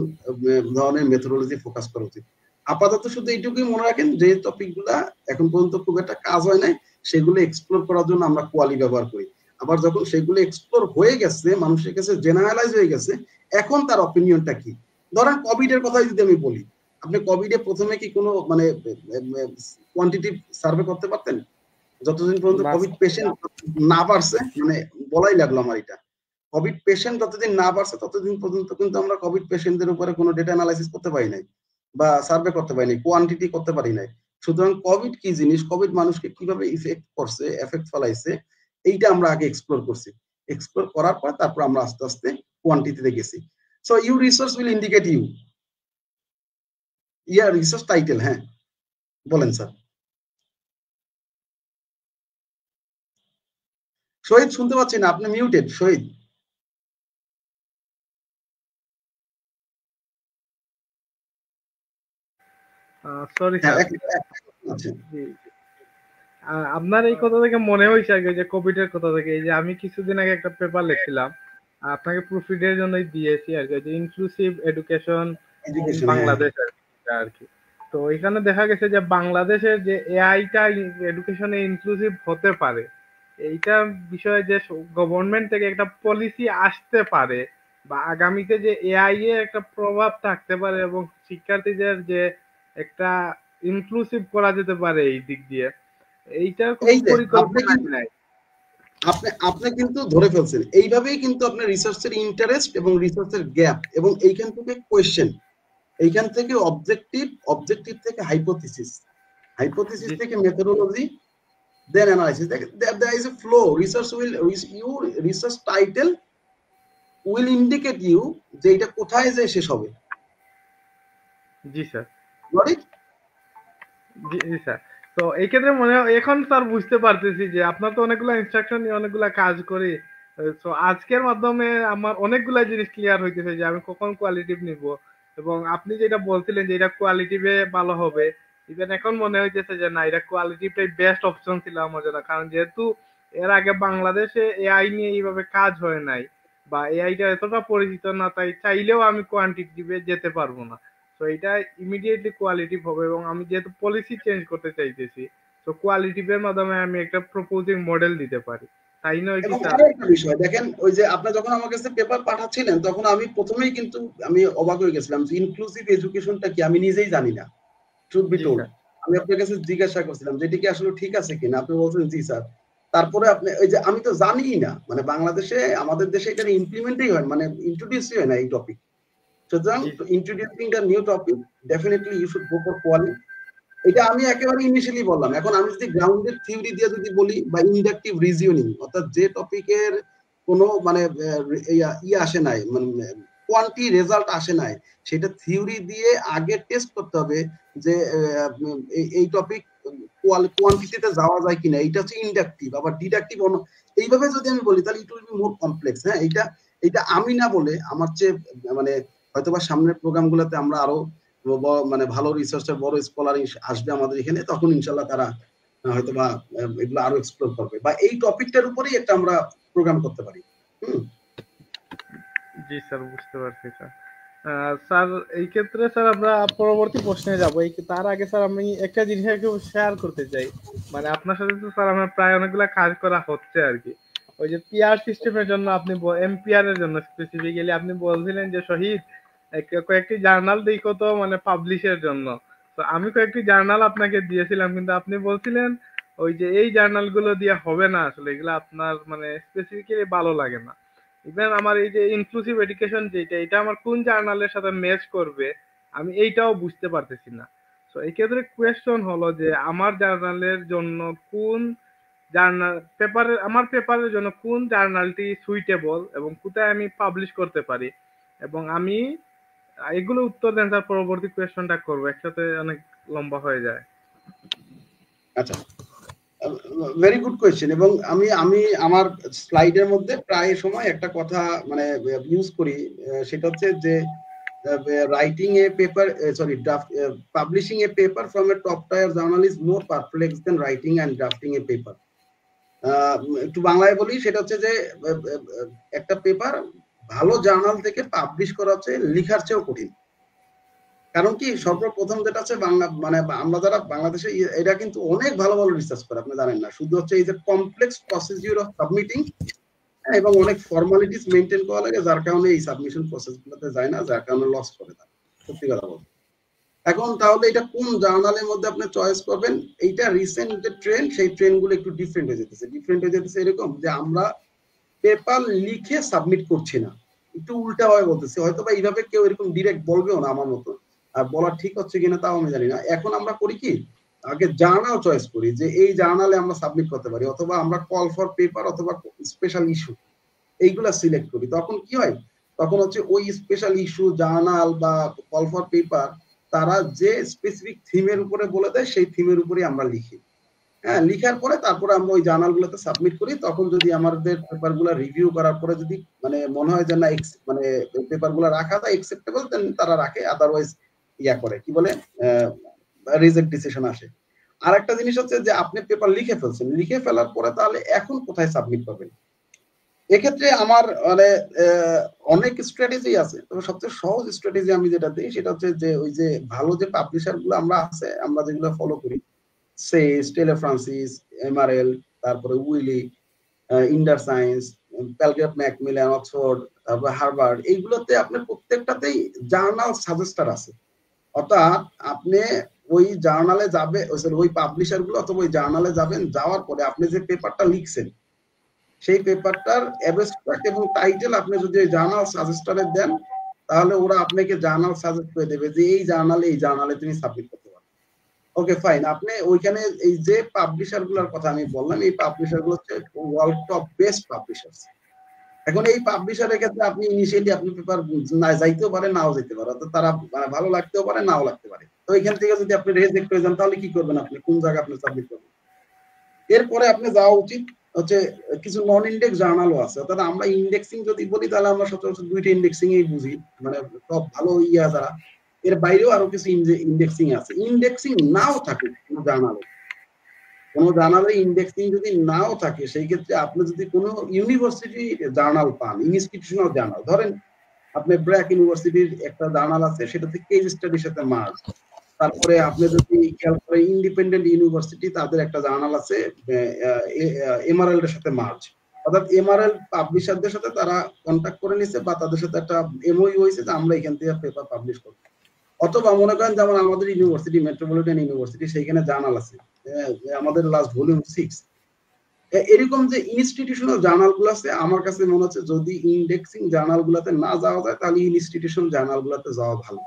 ধরনের মেথোডোলজি ফোকাস করা উচিত। আপাতত শুধু এইটুকুই মনে রাখেন, যে টপিকগুলা এখন পর্যন্ত খুব একটা কাজ হয় নাই সেগুলো এক্সপ্লোর করার জন্য আমরা কোয়ালি ব্যবহার করি। আবার যখন সেগুলো এক্সপ্লোর হয়ে গেছে, মানুষের কাছে জেনারেলাইজ হয়ে গেছে, এখন তার অপিনিয়নটা কি। ধরেন কোভিড এর কথাই যদি আমি বলি, আপনি কোভিডে প্রথমে কি কোনো মানে কোয়ান্টিটিভ সার্ভে করতে পারতেন? যতদিন পর্যন্ত কোভিড পেশেন্ট না বাড়ছে, মানে বলাই লাগলো আমার এটা, কোভিড পেশেন্ট যতদিন না বাড়ছে ততদিন পর্যন্ত কিন্তু আমরা কোভিড পেশেন্টদের উপরে কোনো ডেটা অ্যানালাইসিস করতে পারি নাই বা সার্ভে করতে পারি নাই, কোয়ান্টিটি করতে পারি নাই। সুতরাং কোভিড কি জিনিস, কোভিড মানুষকে কিভাবে ইফেক্ট করছে, এফেক্ট ফলাইছে, এইটা আমরা আগে এক্সপ্লোর করছি। এক্সপ্লোর করার পর তারপর আমরা আস্তে আস্তে কোয়ান্টিটিতে গেছি। So you research will indicate you your research title. হ্যাঁ বলেন স্যার। শহীদ শুনতে পাচ্ছি না, আপনি মিউটেড শহীদ। সরি হ্যাঁ স্যার। আচ্ছা আপনার এই কথা থেকে মনে হয়েছে আগে যে কোভিড এর কথা থেকে, এই যে আমি কিছুদিন আগে একটা পেপার লিখছিলাম, আপনাকে প্রুফরিডের জন্যই দিয়েছি আর কি, যে ইনক্লুসিভ এডুকেশন ইন এডুকেশন। হ্যাঁ বাংলাদেশ আর কি। তো এখানে দেখা গেছে যে বাংলাদেশের যে এআইটা এডুকেশনে ইনক্লুসিভ হতে পারে, এইটা বিষয়ে যে গভর্নমেন্ট থেকে একটা পলিসি আসতে পারে, বা আগামীতে যে এআই এর একটা প্রভাব থাকতে পারে এবং শিক্ষার্থীদের যে একটা ইনক্লুসিভ করা যেতে পারে এই দিক দিয়ে, এইটার কোনো এই যে আপনি পরিকল্পনা কিন্তু নাই। আপনি কিন্তু ধরে ফেলছেন, এইভাবেই কিন্তু আপনার রিসার্চের ইন্টারেস্ট এবং রিসার্চের গ্যাপ, এবং এইখান থেকে কোয়েশ্চেন, এইখান থেকে অবজেক্টিভ, অবজেক্টিভ থেকে হাইপোথিসিস, হাইপোথিসিস জি থেকে methodology, then analysis. there is a flow. Research will, you research title will indicate you যে এটা কোথায় যে শেষ হবে। জি স্যার। Got it? জি জি স্যার। তো এই ক্ষেত্রে মনে হয় এখন স্যার বুঝতে পারতেছি যে আপনার তো অনেকগুলা ইনস্ট্রাকশন নিয়ে অনেকগুলা কাজ করি। তো আজকের মাধ্যমে আমার অনেকগুলা জিনিস ক্লিয়ার হইতেছে যে আমি কখন কোয়ালিটিভ নিব, এবং আপনি যেটা বলছিলেন যে এটা কোয়ালিটিভে ভালো হবে, ইভেন এখন মনে হইতেছে যে না, এটা কোয়ালিটিভটাই বেস্ট অপশন ছিল আমার জন্য। কারণ যেহেতু এর আগে বাংলাদেশে এআই নিয়ে এইভাবে কাজ হয় নাই, বা এআইটা এতটা পরিচিত না, তাই চাইলেও আমি কোয়ান্টিটিভে যেতে পারবো না। তো এটা ইমিডিয়েটলি কোয়ালিটিভ হবে, এবং আমি যেহেতু পলিসি চেঞ্জ করতে চাইতেছি, তো কোয়ালিটিভের মাধ্যমে আমি একটা প্রপোজিং মডেল দিতে পারি, তাই নয় কি এবং স্যার? আরো একটা বিষয় দেখেন, ওই যে আপনি যখন আমার কাছে পেপার পাঠাচ্ছিলেন তখন আমি প্রথমেই কিন্তু আমি অবাক হয়ে গেছিলাম যে ইনক্লুসিভ এডুকেশনটা কি, আমি নিজেই জানি না, ট্রুথ বি জি টোল্ড। স্যার। আমি আপনার কাছে জিজ্ঞাসা করছিলাম যে এটা কি আসলে ঠিক আছে কিনা, আপনি বলছেন জি স্যার। তারপরে আপনি ওই যে আমি তো জানিই না, মানে বাংলাদেশে আমাদের দেশে এটা ইমপ্লিমেন্টই হয়, মানে ইন্ট্রোডিউসই হয় না এই টপিক। সুতরাং জি introducing the new topic, definitely you should go for quali. এটা আমি একেবারে ইনিশিয়ালি বললাম। এখন আমি যদি গ্রাউন্ডেড থিওরি দিয়ে যদি বলি বা ইন্ডাকটিভ রিজনিং, অর্থাৎ যে টপিকের কোনো মানে আসে নাই, মানে কোয়ান্টি রেজাল্ট আসে নাই, সেটা থিওরি দিয়ে আগে টেস্ট করতে হবে যে এই টপিক কোয়ান্টিটিতে যাওয়া যায় কিনা, এটা হচ্ছে ইন্ডাকটিভ। আবার ডিডাকটিভ এইভাবে যদি আমি বলি তাহলে it will be more complex. হ্যাঁ, এটা এটা আমি না বলে আমার চেয়ে মানে হয়তোবা সামনের প্রোগ্রামগুলোতে আমরা আরো মানে ভালো রিসার্চার, বড় স্কলার আসবে আমাদের এখানে, তখন ইনশাল্লাহ তারা হয়তোবা এগুলো আরো এক্সপ্লোর করবে, বা এই টপিকটার উপরেই একটা আমরা প্রোগ্রাম করতে পারি। হুম। জি স্যার, বুঝতে পারছি স্যার। স্যার এই ক্ষেত্রে স্যার আমরা পরবর্তী প্রশ্নে যাব, এই তার আগে স্যার আমি একটা জিনিস একটু শেয়ার করতে চাই। মানে আপনার সাথে তো স্যার আমার প্রায় অনেকগুলা কাজ করা হচ্ছে আর কি। ওই যে পিআর সিস্টেমের জন্য আপনি এমপিআর এর জন্য স্পেসিফিক্যালি আপনি বলছিলেন যে শহীদ কয়েকটি জার্নাল দেখো তো, মানে পাবলিশের জন্য। তো আমি কয়েকটি জার্নাল আপনাকে দিয়েছিলাম, কিন্তু আপনি বলছিলেন ওই যে এই জার্নাল গুলো দিয়ে হবে না, আসলে এগুলো আপনার মানে স্পেসিফিক্যালি ভালো লাগে না। ইভেন আমার এই যে ইনক্লুসিভ এডুকেশন যেটা, এটা আমার কোন জার্নালের সাথে ম্যাচ করবে আমি এইটাও বুঝতে পারতেছি না। তো এই ক্ষেত্রে কোয়েশ্চন হলো যে আমার জার্নালের জন্য কোন জার্নাল পেপারের আমার পেপারের জন্য কোন জার্নালটি সুইটেবল এবং কোথায় আমি পাবলিশ করতে পারি, এবং আমি এগুলো উত্তর দেন স্যার, পরবর্তী কোয়েশ্চনটা করবো, একসাথে অনেক লম্বা হয়ে যায়। আচ্ছা, ভেরি গুড কোয়েশ্চেন। এবং আমি আমি আমার স্লাইডের মধ্যে প্রায় সময় একটা কথা মানে ইউজ করি, সেটা হচ্ছে যে writing a paper, publishing a paper from a top tier journal is more complex than writing and drafting a paper. একটু বাংলায় বলি, সেটা হচ্ছে যে একটা পেপার ভালো জার্নাল থেকে পাবলিশ করা হচ্ছে লেখার চেয়েও কঠিন। কারণ কি, সর্বপ্রথম যেটা হচ্ছে বাংলা মানে আমরা যারা বাংলাদেশে, এটা কিন্তু অনেক ভালো ভালো রিসার্চ করে, আপনি জানেন না, শুধু হচ্ছে এই যে কমপ্লেক্স প্রসিডিউর অফ সাবমিটিং এবং অনেক ফর্মালিটিস মেনটেন করা লাগে, যার কারণে এই সাবমিশন প্রসেস গুলোতে যায় না, যার কারণে লস করে তারা, সত্যি কথা বলতে। এখন তাহলে এটা কোন জার্নালের মধ্যে আপনি চয়েস করবেন, এইটা রিসেন্ট যে ট্রেন্ড, সেই ট্রেন্ড গুলো একটু ডিফারেন্ট হয়ে যেতেছে এরকম যে আমরা পেপার লিখে সাবমিট করছি না, একটু উল্টা ভাবে বলতেছি, হয়তো বা এইভাবে কেউ এরকম ডিরেক্ট বলবেও না আমার মতো, আর বলা ঠিক হচ্ছে কিনা তাও আমি জানি না। এখন আমরা করি কি, আগে জার্নাল চয়েস করি যে এই জার্নালে আমরা সাবমিট করতে পারি, অথবা আমরা কল ফর পেপার অথবা স্পেশাল ইস্যু এইগুলা সিলেক্ট করি। তখন কি হয়, তখন হচ্ছে ওই স্পেশাল ইস্যু জার্নাল বা কল ফর পেপার তারা যে স্পেসিফিক থিমের উপরে বলে দেয়, সেই থিমের উপরে আমরা লিখি। হ্যাঁ, লিখার পরে তারপরে আমরা ওই জার্নাল গুলোতে সাবমিট করি। তখন যদি আমাদের পেপার গুলা রিভিউ করার পরে যদি মানে মনে হয় যে না মানে পেপার গুলা রাখা যায় একসেপ্টেবল, দেন তারা রাখে, আদারওয়াইজ ইয়া করে কি বলে রিজেক্ট ডিসিশন আসে। আর একটা জিনিস হচ্ছে যে আপনি পেপার লিখে ফেলছেন, লিখে ফেলার পরে তাহলে এখন কোথায় সাবমিট করবেন। এক্ষেত্রে আমার মানে অনেক স্ট্র্যাটেজি আছে, তবে সবচেয়ে সহজ স্ট্র্যাটেজি আমি যেটা দিই সেটা হচ্ছে যে ওই যে ভালো যে পাবলিশার গুলো আমরা আছে, আমরা যেগুলো ফলো করি, সেজ, টেলর ফ্রান্সিস, এমআরএল, তারপরে উইলি, ইন্ডার সায়েন্স, প্যালগ্রাফ, ম্যাকমিলান, অক্সফোর্ড, তারপর হার্ভার্ড, এইগুলোতে আপনার প্রত্যেকটাতেই জার্নাল সাজেস্টার আছে। অর্থাৎ আপনি ওই জার্নালে যাবে, ওই পাবলিশার গুলো অথবা ওই জার্নালে যাবেন, যাওয়ার পরে আপনি যে পেপারটা লিখছেন সেই পেপারটার অ্যাবস্ট্রাক্ট এবং টাইটেল আপনি যদি ওই জার্নাল সাজেস্টারে দেন, তাহলে ওরা আপনাকে জার্নাল সাজেস্ট করে দেবে যে এই জার্নালে তুমি সাবমিট করতে পারো। ওকে ফাইন, আপনি ওইখানে এই যে পাবলিশার গুলোর কথা আমি বললাম, এই পাবলিশার গুলো হচ্ছে ওয়ার্ল্ড টপ বেস্ট পাবলিশার্স। এখন এই পাবলিশারের ক্ষেত্রে আপনি ইনিশিয়ালি আপনি পেপার না যাইতেও পারে, নাও যেতে পারে, অর্থাৎ তারা ভালো লাগতেও পারে, নাও লাগতে পারে। তো এখান থেকে যদি আপনি রিজেক্ট হয়ে যান, তাহলে কি করবেন, আপনি কোন জায়গায় আপনি সাবমিট করবেন। এরপরে আপনি যাওয়া উচিত হচ্ছে কিছু নন ইন্ডেক্স জার্নালও আছে, অর্থাৎ আমরা ইন্ডেক্সিং যদি বলি তাহলে আমরা সচরাচর দুইটা ইন্ডেক্সিং এই বুঝি, মানে সব ভালো ইয়া যারা, এর বাইরেও আরো কিছু ইন্ডেক্সিং আছে। ইন্ডেক্সিং নাও থাকে কোনো জার্নালে ইন্ডেক্সিং যদি নাও থাকে, সেই ক্ষেত্রে আপনি যদি কোনো ইউনিভার্সিটি জার্নাল পান, ইনস্টিটিউশনাল জার্নাল, ধরেন আপনি ব্র্যাক ইউনিভার্সিটির একটা জার্নাল আছে, সেটাতে কেস স্টাডির সাথে মার্জ, তারপরে আপনি যদি খেয়াল করেন ইন্ডিপেন্ডেন্ট ইউনিভার্সিটি তাদের একটা জার্নাল আছে এমআরএল এর সাথে মার্জ, অর্থাৎ এমআরএল পাবলিশারদের সাথে তারা কন্ট্যাক্ট করে নিছে বা তাদের সাথে একটা এমওইউ হয়েছে যে আমরা এখান থেকে পেপার পাবলিশ করব। অথবা মনে করেন যেমন আমাদের ইউনিভার্সিটি, মেট্রোপলিটন ইউনিভার্সিটি, সেইখানে জার্নাল আছে আমাদের লাস্ট ভলিউম 6, এরকম যে ইনস্টিটিউশনাল জার্নাল গুলো আছে, আমার কাছে মনে হচ্ছে যদি ইন্ডেক্সিং জার্নাল গুলাতে না যাওয়া যায়, তাহলে ইনস্টিটিউশনাল জার্নাল গুলাতে যাওয়া ভালো।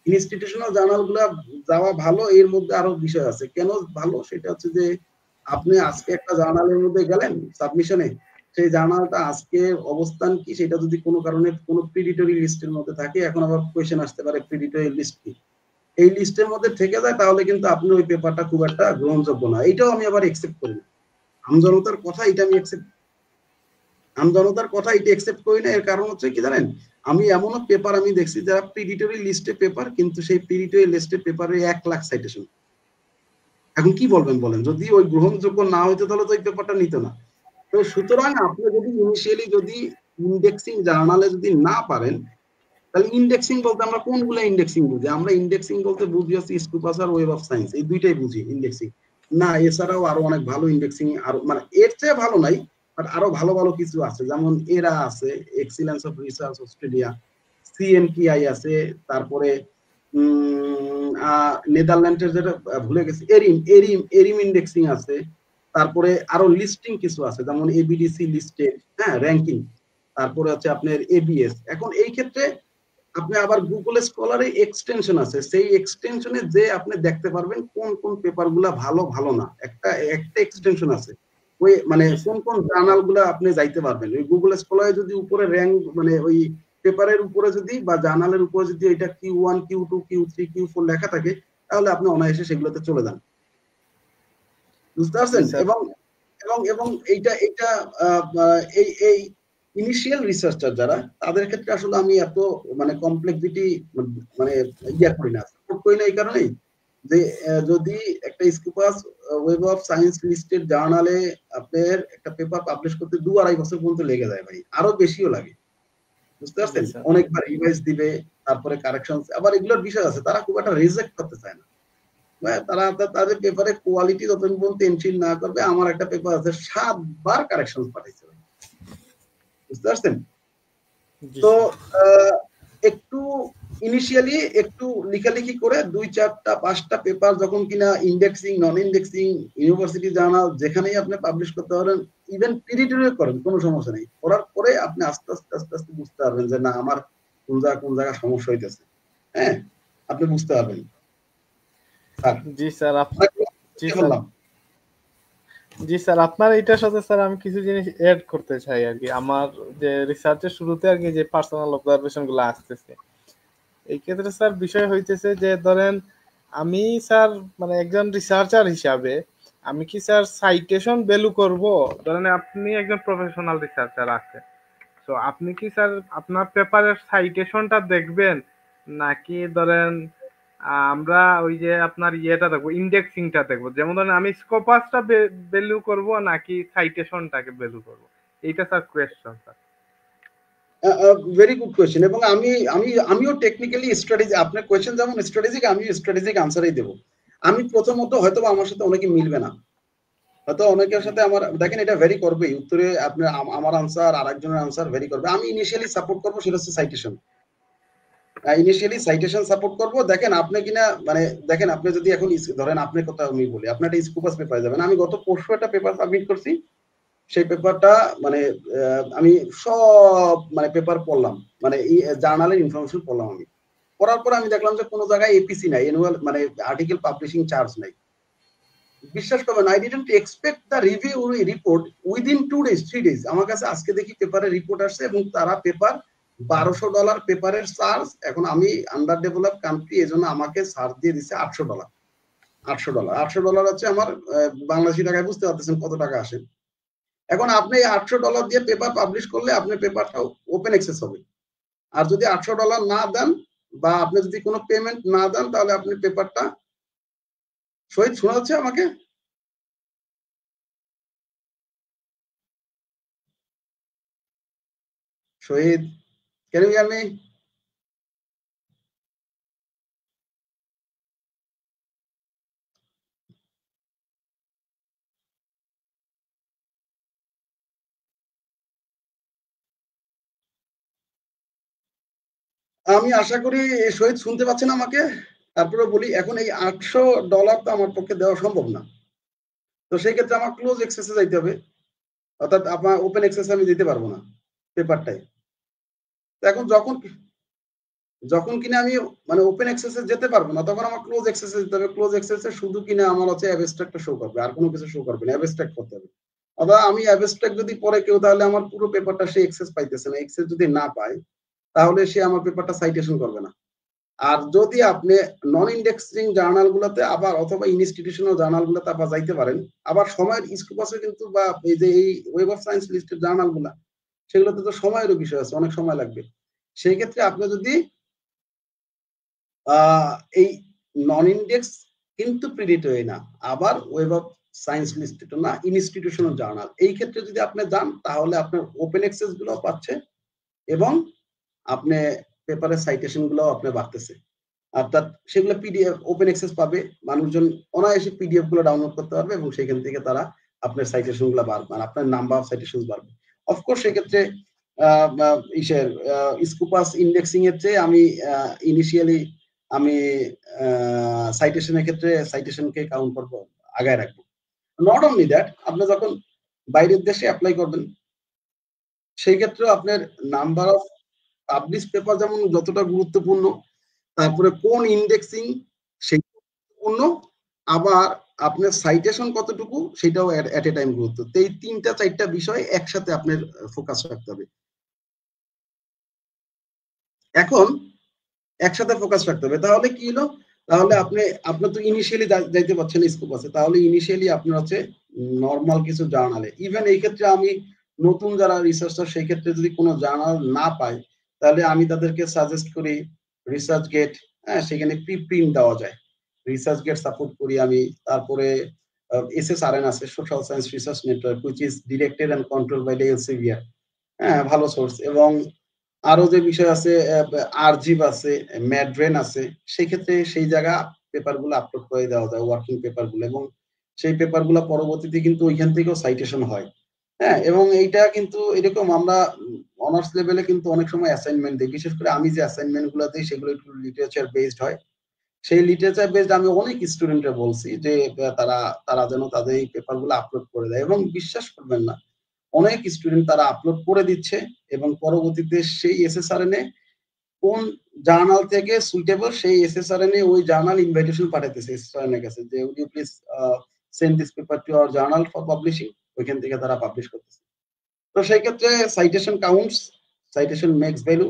ইনস্টিটিউশনাল জার্নাল গুলা যাওয়া ভালো, এর মধ্যে আরো বিষয় আছে কেন ভালো, সেটা হচ্ছে যে আপনি আজকে একটা জার্নালের মধ্যে গেলেন সাবমিশনে, সেই জার্নালটা আজকে অবস্থান কি সেটা যদি কোনো কারণে কোনো প্রিডিটরি লিস্টের মধ্যে থাকে, এখন আবার কোয়েশ্চেন আসতে পারে প্রিডিটরি লিস্ট কি, এই লিস্টের মধ্যে থেকে যায়, তাহলে কিন্তু আপনি ওই পেপারটা খুব একটা গ্রহণযোগ্য না। এটাও আমি আবার একসেপ্ট করি না, আমজনতার কথা এটা আমি আমজনতার কথা এটা একসেপ্ট করি না। এর কারণ হচ্ছে কি জানেন, আমি এমনও পেপার আমি দেখছি যারা প্রিডিটরি লিস্টে পেপার, কিন্তু সেই প্রিডিটরি লিস্টে পেপারে 1 লাখ সাইটেশন। এখন কি বলবেন বলেন, যদি ওই গ্রহণযোগ্য না হইতো তাহলে তো ওই পেপারটা নিত না। তো সুতরাং আপনি যদি ইনিশিয়ালি যদি ইন্ডেক্সিং জার্নালে যদি না পারেন, তাহলে ইন্ডেক্সিং বলতে আমরা কোনগুলো ইন্ডেক্সিং বুঝি, আমরা ইন্ডেক্সিং বলতে বুঝি হচ্ছে স্কুপাস আর ওয়েব অফ সায়েন্স, এই দুইটাই বুঝি ইন্ডেক্সিং না। এছাড়াও আরো অনেক ভালো ইন্ডেক্সিং, আরো মানে এর চেয়ে ভালো নাই, বাট আরো ভালো ভালো কিছু আছে, যেমন এরা আছে, এক্সিলেন্স অফ রিসার্চ অস্ট্রেলিয়া, সিএনপিআই আছে, তারপরে নেদারল্যান্ডের যেটা ভুলে গেছি, এরিম ইন্ডেক্সিং আছে, তারপরে আরো লিস্টিং কিছু আছে, যেমন এবিডিসি লিস্টেড, হ্যাঁ, র্যাঙ্কিং, তারপরে হচ্ছে আপনার এবিএস। এখন এই ক্ষেত্রে আপনি আবার গুগল স্কলারে এক্সটেনশন আছে, সেই এক্সটেনশনে যে আপনি দেখতে পারবেন কোন কোন পেপার গুলা ভালো ভালো না, একটা একটা এক্সটেনশন আছে ওই মানে জি কোন স্যার। কোন জার্নাল গুলা আপনি যাইতে পারবেন। ওই গুগল স্কলারে যদি উপরে র্যাঙ্ক মানে ওই পেপারের উপরে যদি বা জার্নালের উপরে যদি এটা Q1 Q2 Q3 Q4 লেখা থাকে, তাহলে আপনি অনায়াসে সেগুলোতে চলে যান। বুঝতে জি পারছেন? স্যার। এবং এবং এবং এইটা এইটা এই এই ইনিশিয়াল রিসার্চার যারা, তাদের ক্ষেত্রে আসলে আমি এত মানে কমপ্লেক্সিটি মানে ইয়া করি না, সাপোর্ট করি না এই কারণেই যে যদি একটা Scopus web of science listed জার্নালে আপনার একটা পেপার পাবলিশ করতে 2-2.5 বছর পর্যন্ত লেগে যায় ভাই, আরো বেশিও লাগে। বুঝতে জি পারছেন? স্যার। অনেকবার রিভাইজ দিবে, তারপরে কারেকশন, আবার এগুলোর বিষয় আছে, তারা খুব একটা রিজেক্ট করতে চায় না। তারা তাদের পেপারে কোয়ালিটি যতদিন পর্যন্ত এনশিওর না করবে, আমার একটা পেপার আছে 7 বার কারেকশন পাঠাইছে। বুঝতে পারছেন? জি তো স্যার। একটু ইনিশিয়ালি একটু লেখালেখি করে 2-4টা-5টা পেপার যখন কিনা ইন্ডেক্সিং নন ইন্ডেক্সিং ইউনিভার্সিটি জার্নাল যেখানেই আপনি পাবলিশ করতে পারেন, ইভেন পিডিটিও করেন, কোনো সমস্যা নেই। করার পরে আপনি আস্তে আস্তে আস্তে আস্তে বুঝতে পারবেন যে না আমার কোন জায়গায় সমস্যা হইতেছে। হ্যাঁ, আপনি বুঝতে পারবেন। স্যার, জি স্যার। জি স্যার। বললাম। জি স্যার, আপনার এটার সাথে স্যার আমি কিছু জিনিস এড করতে চাই আর কি। আমার যে রিসার্চের শুরুতে আর কি যে পার্সোনাল অবজারভেশন গুলো আসতেছে, এই ক্ষেত্রে স্যার বিষয় হইতেছে যে ধরেন আমি স্যার মানে একজন রিসার্চার হিসাবে আমি কি স্যার সাইটেশন ভ্যালু করব? ধরেন আপনি একজন প্রফেশনাল রিসার্চার আছে, তো আপনি কি স্যার আপনার পেপারের সাইটেশনটা দেখবেন, নাকি ধরেন আমরা ওই যে আপনার ইয়েটা দেখবো, ইন্ডেক্সিংটা দেখবো? যেমন ধরেন আমি স্কোপাসটা ভ্যালু করব নাকি সাইটেশনটাকে ভ্যালু করব? এইটা sir question sir. Very good question. এবং আমিও টেকনিক্যালি স্ট্র্যাটেজি, আপনার কোয়েশ্চেন যেমন স্ট্র্যাটেজিক, আমিও স্ট্র্যাটেজিক আনসারই দেবো। আমি প্রথমত হয়তো আমার সাথে অনেকে মিলবে না, হয়তো অনেকের সাথে আমার, দেখেন এটা ভেরি করবে উত্তরে আপনার আমার আনসার আর একজনের আনসার ভেরি করবে। আমি ইনিশিয়ালি সাপোর্ট করবো সেটা হচ্ছে সাইটেশন। ইনিশিয়ালি সাইটেশন সাপোর্ট করবো। দেখেন আপনি কিনা মানে দেখেন আপনি যদি এখন ধরেন আপনার কথা আমি বলি, আপনি একটা স্কুপাস পেপার যাবেন, আমি গত পরশু একটা পেপার সাবমিট করছি, সেই পেপারটা মানে আমি সব মানে পেপার পড়লাম, মানে এই জার্নালের ইনফরমেশন পড়লাম আমি। পড়ার পর আমি দেখলাম যে কোনো জায়গায় এপিসি নাই, অ্যানুয়াল মানে আর্টিকেল পাবলিশিং চার্জ নাই। বিশ্বাস করবেন, I didn't expect the review report within 2 days 3 days আমার কাছে আজকে দেখি পেপারের রিপোর্ট আসছে, এবং তারা পেপার $1200 পেপারের চার্জ। এখন আমি আন্ডার ডেভেলপ কান্ট্রি, এই জন্য আমাকে চার্জ দিয়ে দিচ্ছে $800। $800 হচ্ছে আমার বাংলাদেশি টাকায় বুঝতে পারতেছেন কত টাকা আসে। এখন আপনি $800 দিয়ে পেপার পাবলিশ করলে আপনার পেপারটা ওপেন অ্যাক্সেস হবে। আর যদি $800 না দেন বা আপনি যদি কোনো পেমেন্ট না দেন, তাহলে আপনি পেপারটা, শহীদ শোনা যাচ্ছে আমাকে? শহীদ, ক্যান ইউ হিয়ার মি? আমি আশা করি শহীদ শুনতে পাচ্ছেন আমাকে। তারপরে বলি, এখন এই $800 তো আমার পক্ষে দেওয়া সম্ভব না। তো সেই ক্ষেত্রে আমার ক্লোজ অ্যাক্সেসে যাইতে হবে, অর্থাৎ আপনার ওপেন অ্যাক্সেসে আমি দিতে পারবো না পেপারটাই। এখন যখন যখন কিনা আমি মানে ওপেন অ্যাক্সেসে যেতে পারবো না, তখন আমার ক্লোজ অ্যাক্সেসে যেতে হবে। ক্লোজ অ্যাক্সেসে শুধু কিনা আমার হচ্ছে অ্যাবস্ট্রাক্টটা শো করবে, আর কোনো কিছু শো করবে না, অ্যাবস্ট্রাক্ট করতে হবে। অথবা আমি অ্যাবস্ট্রাক্ট যদি পরে কেউ, তাহলে আমার পুরো পেপারটা সে অ্যাক্সেস পাইতেছে না। অ্যাক্সেস যদি না পায়, তাহলে সে আমার পেপারটা সাইটেশন করবে না। আর যদি আপনি নন ইন্ডেক্সিং জার্নাল গুলাতে আবার অথবা ইনস্টিটিউশনাল জার্নাল গুলাতে আবার যাইতে পারেন, আবার সময়ের স্কোপ আছে কিন্তু, বা এই যে এই web of science listed journal গুলা, সেগুলোতে তো সময়েরও বিষয় আছে, অনেক সময় লাগবে। সেই ক্ষেত্রে আপনি যদি এই নন ইন্ডেক্স কিন্তু প্রিডিটরি না, আবার ওয়েব অফ সায়েন্স লিস্টেড না, ইনস্টিটিউশনাল জার্নাল, এই ক্ষেত্রে যদি আপনি যান, তাহলে আপনার ওপেন অ্যাক্সেস গুলো পাচ্ছে, এবং আপনি পেপারের সাইটেশন গুলো আপনি বাড়তেছে। অর্থাৎ সেগুলো পিডিএফ ওপেন অ্যাক্সেস পাবে, মানুষজন অনায়াসে পিডিএফ গুলো ডাউনলোড করতে পারবে, এবং সেখান থেকে তারা আপনার সাইটেশন গুলো বাড়বে, আপনার নাম্বার অফ সাইটেশন বাড়বে। অফকোর্স সেক্ষেত্রে ইসের স্কুপাস ইন্ডেক্সিং এর চেয়ে আমি ইনিশিয়ালি আমি সাইটেশনের ক্ষেত্রে সাইটেশনকে কাউন্ট করবো, আগায় রাখবো। নট অনলি দ্যাট, আপনি যখন বাইরের দেশে অ্যাপ্লাই করবেন, সেই ক্ষেত্রেও আপনার নাম্বার অফ পাবলিশ পেপার যেমন যতটা গুরুত্বপূর্ণ, তারপরে কোন ইন্ডেক্সিং সেই গুরুত্বপূর্ণ, আবার আপনার সাইটেশন কতটুকু সেটাও এট এ টাইম গুরুত্ব। তো এই 3-4টা বিষয় একসাথে আপনার ফোকাস রাখতে হবে। এখন একসাথে ফোকাস রাখতে হবে, তাহলে কি হলো, তাহলে আপনার তো ইনিশিয়ালি যাইতে পারছেন স্কোপ আছে, তাহলে ইনিশিয়ালি আপনার হচ্ছে নর্মাল কিছু জার্নালে, ইভেন এই ক্ষেত্রে আমি নতুন যারা রিসার্চার সেই ক্ষেত্রে যদি কোনো জার্নাল না পাই, তাহলে আমি তাদেরকে সাজেস্ট করি রিসার্চ গেট, হ্যাঁ সেখানে প্রিন্ট দেওয়া যায়, রিসার্চ গেট সাপোর্ট করি আমি। তারপরে SSRN আছে, social science research network, which is directed and control by the Elsevier, হ্যাঁ ভালো সোর্স। এবং আরো যে বিষয় আছে, আরজিভ আছে, ম্যাড্রেন আছে, সেই ক্ষেত্রে সেই জায়গা পেপারগুলো আপলোড করে দেওয়া যায়, ওয়ার্কিং পেপারগুলো, এবং সেই পেপারগুলো পরবর্তীতে কিন্তু ওইখান থেকেও সাইটেশন হয়। হ্যাঁ, এবং এইটা কিন্তু এরকম আমরা অনার্স লেভেলে কিন্তু অনেক সময় অ্যাসাইনমেন্ট দিই, বিশেষ করে আমি যে অ্যাসাইনমেন্ট গুলো দিই সেগুলো একটু লিটারেচার বেসড হয়। সেই লিটারেচার বেসড আমি অনেক স্টুডেন্টরা বলছি যে তারা তারা যেন তাদের এই পেপারগুলো আপলোড করে দেয়, এবং বিশ্বাস করবেন না, অনেক স্টুডেন্ট তারা আপলোড করে দিচ্ছে, এবং পরবর্তীতে সেই SSRN এ কোন জার্নাল থেকে সুইটেবল সেই SSRN এ ওই জার্নাল ইনভাইটেশন পাঠাইতেছে SSRN এর কাছে যে would you please send this paper to our journal for publishing, ওইখান থেকে তারা পাবলিশ করতেছে। তো সেই ক্ষেত্রে citation counts, citation makes value.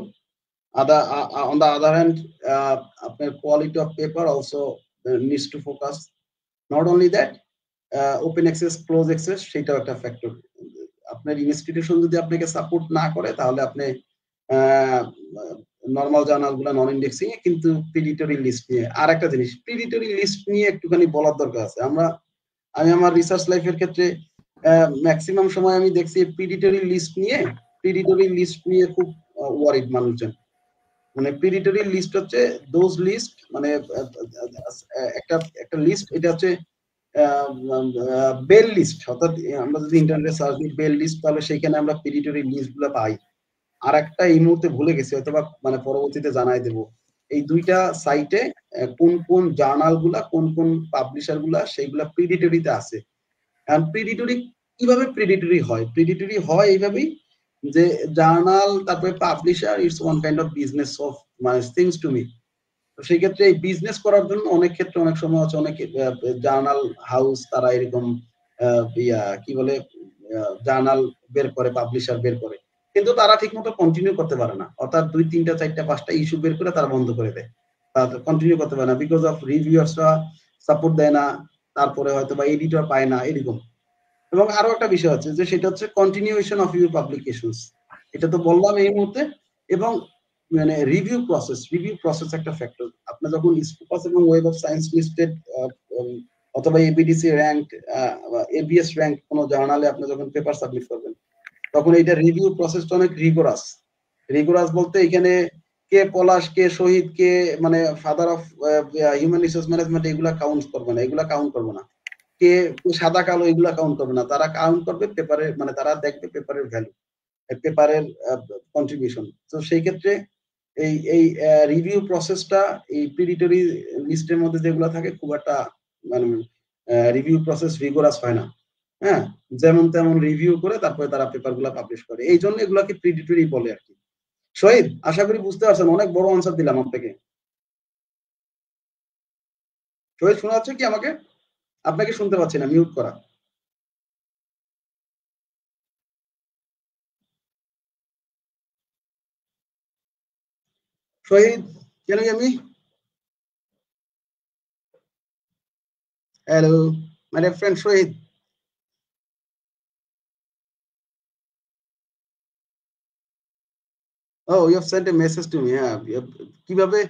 On the other hand, আপনার quality of paper also needs to focus. Not only that, open access close access সেটাও একটা ফ্যাক্টর। আপনার ইনস্টিটিউশন যদি আপনাকে সাপোর্ট না করে, তাহলে আপনি নর্মাল জার্নালগুলো নন ইন্ডেক্সিং এ, কিন্তু প্রিডিটরি লিস্ট নিয়ে আর একটা জিনিস, প্রিডিটরি লিস্ট নিয়ে একটুখানি বলার দরকার আছে। আমি আমার রিসার্চ লাইফের ক্ষেত্রে ম্যাক্সিমাম সময় আমি দেখছি প্রিডিটরি লিস্ট নিয়ে খুব ওয়ারিড মানুষজন। মানে প্রিডিটরি লিস্ট হচ্ছে দোজ লিস্ট, মানে একটা লিস্ট, এটা হচ্ছে বেল লিস্ট, অর্থাৎ আমরা যদি ইন্টারনেটে সার্চ দিই বেল লিস্ট, তাহলে সেখানে আমরা প্রিডিটরি লিস্ট গুলো পাই। আর একটা এই মুহূর্তে ভুলে গেছি, হয়তোবা মানে পরবর্তীতে জানাই দেব, এই দুইটা সাইটে কোন কোন জার্নাল গুলা, কোন কোন পাবলিশার গুলা সেইগুলা প্রিডিটরিতে আছে। কারণ প্রিডিটরি কিভাবে প্রিডিটরি হয় এইভাবেই, যে জার্নাল তারপরে publisher, it's one kind of business of মানে থিংস টু মি। তো সেই ক্ষেত্রে এই বিজনেস করার জন্য অনেক ক্ষেত্রে অনেক সময় হচ্ছে অনেক জার্নাল হাউস তারা এরকম কি বলে জার্নাল বের করে, পাবলিশার বের করে, কিন্তু তারা ঠিক মতো কন্টিনিউ করতে পারে না, অর্থাৎ 2, 3, 4, 5টা ইস্যু বের করে তারা বন্ধ করে দেয়, কন্টিনিউ করতে পারে না, বিকজ অফ রিভিউয়ার্সরা সাপোর্ট দেয় না, তারপরে হয়তো বা এডিটর পায় না, এরকম। এবং আরো একটা বিষয় আছে যে সেটা হচ্ছে কন্টিনিউয়েশন অফ ইউর পাবলিকেশনস, এটা তো বললাম এই মুহূর্তে। এবং মানে রিভিউ প্রসেস একটা ফ্যাক্টর। আপনি যখন স্কোপাস এবং ওয়েব অফ সায়েন্স লিস্টেড অথবা এবিডিসি র্যাঙ্ক, এবিএস র্যাঙ্ক কোন জার্নালে আপনি যখন পেপার সাবমিট করবেন, তখন এইটা রিভিউ প্রসেসটা অনেক রিগোরাস বলতে এখানে কে পলাশ, কে শহীদ, কে মানে father of human resource management, এগুলা কাউন্ট করবে না, কে সাদা কালো এগুলা কাউন্ট করবে না, তারা কাউন্ট করবে পেপারের, মানে তারা দেখবে পেপারের ভ্যালু, পেপারের কন্ট্রিবিউশন। তো সেই ক্ষেত্রে এই রিভিউ প্রসেসটা এই প্রিডিটরি লিস্টের মধ্যে যেগুলো থাকে খুব একটা মানে রিভিউ প্রসেস রিগোরাস হয় না। হ্যাঁ, যেমন তেমন রিভিউ করে তারপরে তারা পেপারগুলো পাবলিশ করে, এই জন্য এগুলাকে প্রিডিটরি বলে আর কি। শহীদ, আশা করি বুঝতে পারছেন, অনেক বড় আনসার দিলাম আপনাকে। শহীদ শোনা যাচ্ছে কি আমাকে? আপনাকে শুনতে পাচ্ছি না, মিউট করা। শহীদ, can you hear me? Hello, my dear friend Shahid. Oh, you have sent a message to me. Yeah. কিভাবে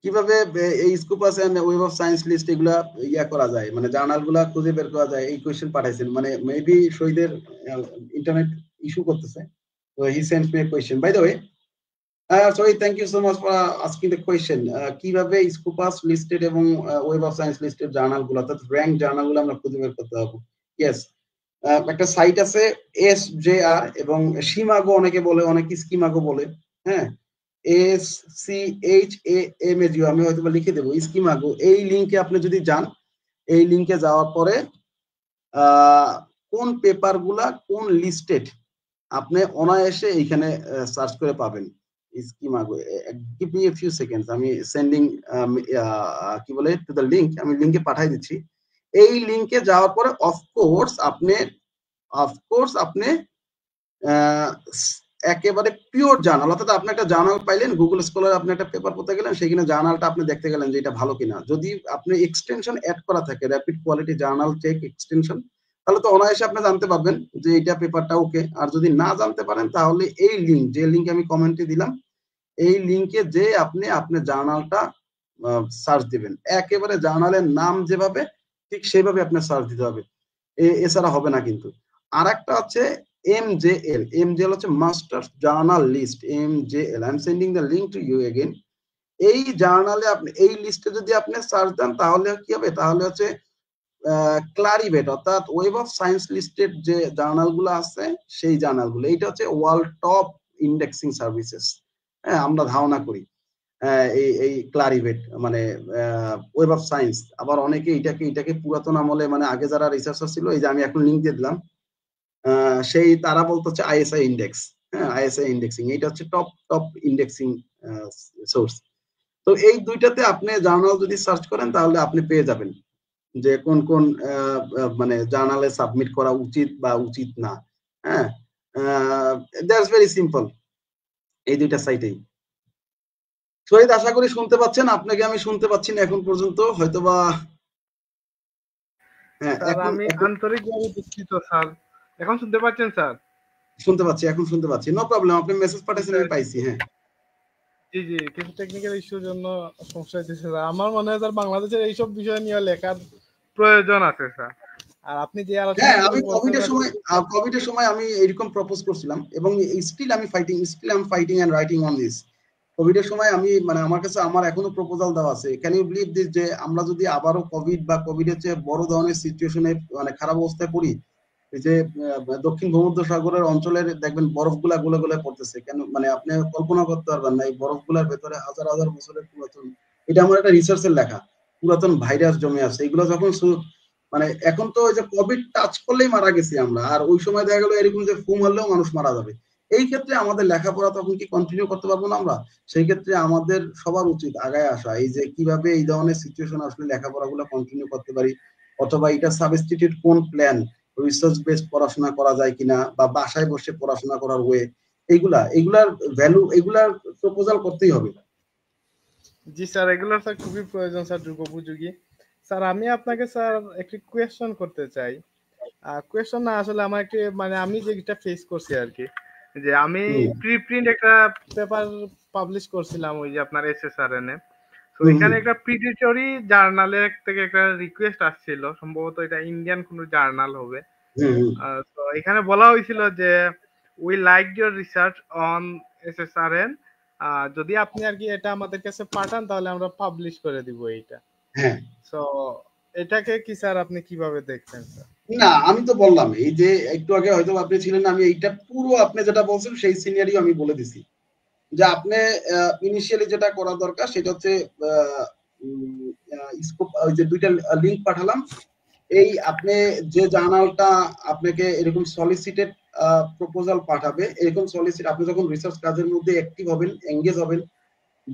কিভাবে এই Scopus and Web of Science list এগুলা করা যায়, মানে জার্নাল গুলা খুঁজে বের করা যায়, এই কোয়েশ্চেন পাঠাইছেন, মানে মেবি শহীদের ইন্টারনেট ইস্যু করতেছে। So he sent me a question. By the way, sorry, thank you so much for asking the question. কিভাবে স্কোপাস লিস্টেড এবং web of science listed journal গুলো, অর্থাৎ র্যাঙ্ক জার্নাল গুলো আমরা খুঁজে বের করতে হবে? ইয়েস, একটা সাইট আছে SJR, এবং সীমাগো অনেকে বলে, অনেকে স্কিমাগো বলে। হ্যাঁ, SCHAMAGO, আমি হয়তো লিখে দেবো স্কিমাগো। এই লিঙ্কে আপনি যদি যান, এই লিঙ্কে যাওয়ার পরে কোন পেপার গুলা কোন লিস্টেড, আপনি অনায়াসে এইখানে সার্চ করে পাবেন। স্কিমা give me a few seconds, আমি সেন্ডিং কি বলে টু দ্য লিংক, আমি লিংকে পাঠিয়ে দিচ্ছি। এই লিংকে যাওয়ার পরে অফকোর্স আপনি একেবারে পিওর জার্নাল, অর্থাৎ আপনি একটা জার্নাল পাইলেন, গুগল স্কলার আপনি একটা পেপার পড়তে গেলেন, সেখানে জার্নালটা আপনি দেখতে গেলেন যে এটা ভালো কিনা। যদি আপনি এক্সটেনশন অ্যাড করা থাকে, rapid quality journal check extension, তাহলে তো অনায়াসে আপনি জানতে পারবেন যে এটা পেপারটা ওকে। আর যদি না জানতে পারেন তাহলে এই লিংক, যে লিংক আমি কমেন্টে দিলাম, এই লিংকে যে আপনি আপনার জার্নালটা সার্চ দিবেন, একেবারে জার্নালের নাম যেভাবে ঠিক সেভাবে আপনার সার্চ দিতে হবে, এছাড়া হবে না কিন্তু। আর একটা হচ্ছে এমজেএল হচ্ছে master journal list, MJL, I am sending the link to you again. এই জার্নালে আপনি এই লিস্টে যদি আপনি সার্চ দেন তাহলে কি হবে, তাহলে হচ্ছে ক্লারিভেট অর্থাৎ ওয়েব অফ সায়েন্স লিস্টেড যে জার্নালগুলো আছে সেই জার্নালগুলো, এইটা হচ্ছে ওয়ার্ল্ড টপ ইন্ডেক্সিং সার্ভিসেস। হ্যাঁ, আমরা ধারণা করি এই ক্লারিভেট মানে ওয়েব অফ সায়েন্স। আবার অনেকে এটাকে পুরাতন আমলে মানে আগে যারা রিসার্চার ছিল, এই যে আমি এখন লিংক দিয়ে দিলাম, সেই তারা বলতে হচ্ছে আইএসআই ইন্ডেক্স। হ্যাঁ, আইএসআই ইন্ডেক্সিং, এইটা হচ্ছে টপ ইন্ডেক্সিং সোর্স। তো এই দুইটাতে আপনি জার্নাল যদি সার্চ করেন তাহলে আপনি পেয়ে যাবেন যে কোন কোন মানে জার্নালে সাবমিট করা উচিত বা উচিত না। হ্যাঁ, দ্যাটস ভেরি সিম্পল, এই দুইটা সাইটেই। শহীদ, আশা করি শুনতে পাচ্ছেন। আপনাকে আমি শুনতে পাচ্ছি না এখন পর্যন্ত, হয়তোবা। হ্যাঁ, স্যার এখন আমি এখন আন্তরিকভাবে দুঃখিত স্যার। এখন শুনতে পাচ্ছেন স্যার? শুনতে পাচ্ছি, এখন শুনতে পাচ্ছি। নো প্রবলেম, আপনি মেসেজ পাঠাইছেন, আমি পাইছি। হ্যাঁ, জি জি, কিছু টেকনিক্যাল ইস্যুর জন্য সমস্যা হইতেছে স্যার। আমার মনে হয় স্যার বাংলাদেশের এইসব বিষয় নিয়ে লেখার প্রয়োজন আছে স্যার। আর আপনি যে হ্যাঁ, আলোচনাগুলো আমি বলছেন স্যার, কোভিডের সময় আমি এরকম প্রপোজ করছিলাম এবং still I am fighting and writing on this. কোভিডের সময় আমি মানে আমার কাছে আমার এখনো প্রপোজাল দেওয়া আছে। ক্যান ইউ বিলিভ দিস, যে আমরা যদি আবারও কোভিড বা কোভিডের চেয়ে বড় ধরনের সিচুয়েশনে মানে খারাপ অবস্থায় পড়ি, এই যে দক্ষিণ ভূমধ্যসাগরের অঞ্চলের দেখবেন বরফগুলা গলে গলে পড়তেছে, কেন মানে আপনি কল্পনা করতে পারবেন না এই বরফগুলার ভেতরে হাজার হাজার বছরের পুরাতন, এটা আমার একটা রিসার্চের লেখা, পুরাতন ভাইরাস জমে আছে। এগুলো যখন মানে এখন তো ওই যে কোভিড টাচ করলেই মারা গেছি আমরা, আর ওই সময় দেখা গেল এরকম যে ফু মারলেও মানুষ মারা যাবে। এই ক্ষেত্রে আমাদের লেখাপড়া তখন কি কন্টিনিউ করতে পারবো না আমরা? সেই ক্ষেত্রে আমাদের সবার উচিত আগায় আসা, এই যে কিভাবে এই ধরনের সিচুয়েশন আসলে লেখাপড়া গুলো কন্টিনিউ করতে পারি, অথবা এটা সাবস্টিটিউট কোন প্ল্যান, রিসার্চ বেসড পড়াশোনা করা যায় কিনা, বা বাসায় বসে পড়াশোনা করার ওয়ে, এগুলার ভ্যালু, এগুলার প্রপোজাল করতেই হবে। জি স্যার, এগুলো স্যার খুবই প্রয়োজন স্যার, যুগোপযোগী। স্যার আমি আপনাকে স্যার একটি কোয়েশ্চন করতে চাই। কোয়েশ্চন না, আসলে আমার একটি মানে আমি যেটা ফেস করছি আর কি, যে আমি প্রিপ্রিন্ট একটা পেপার পাবলিশ করছিলাম ওই যে আপনার এসএসআরএন এ। তো এখানে একটা প্রিডিটরি জার্নালের থেকে একটা রিকোয়েস্ট আসছিল, সম্ভবত এটা ইন্ডিয়ান কোনো জার্নাল হবে। তো এখানে বলা হয়েছিল যে we like your research on SSRN, যদি আপনি আর কি এটা আমাদের কাছে পাঠান তাহলে আমরা পাবলিশ করে দিব এইটা। হ্যাঁ, সো এটাকে কি স্যার আপনি কিভাবে দেখছেন স্যার? না, আমি তো বললাম এই যে একটু আগে হয়তো আপনি ছিলেন, আমি এইটা পুরো আপনি যেটা বলছেন সেই সিনারিও আমি বলে দিছি, যে আপনি ইনিশিয়ালি যেটা করা দরকার সেটা হচ্ছে স্কোপ, ওই যে দুইটা লিংক পাঠালাম, এই আপনি যে জার্নালটা আপনাকে এরকম সলিসিটেড প্রপোজাল পাঠাবে, এরকম সলিসিট আপনি যখন রিসার্চ কাজের মধ্যে অ্যাক্টিভ হবেন, এঙ্গেজ হবেন,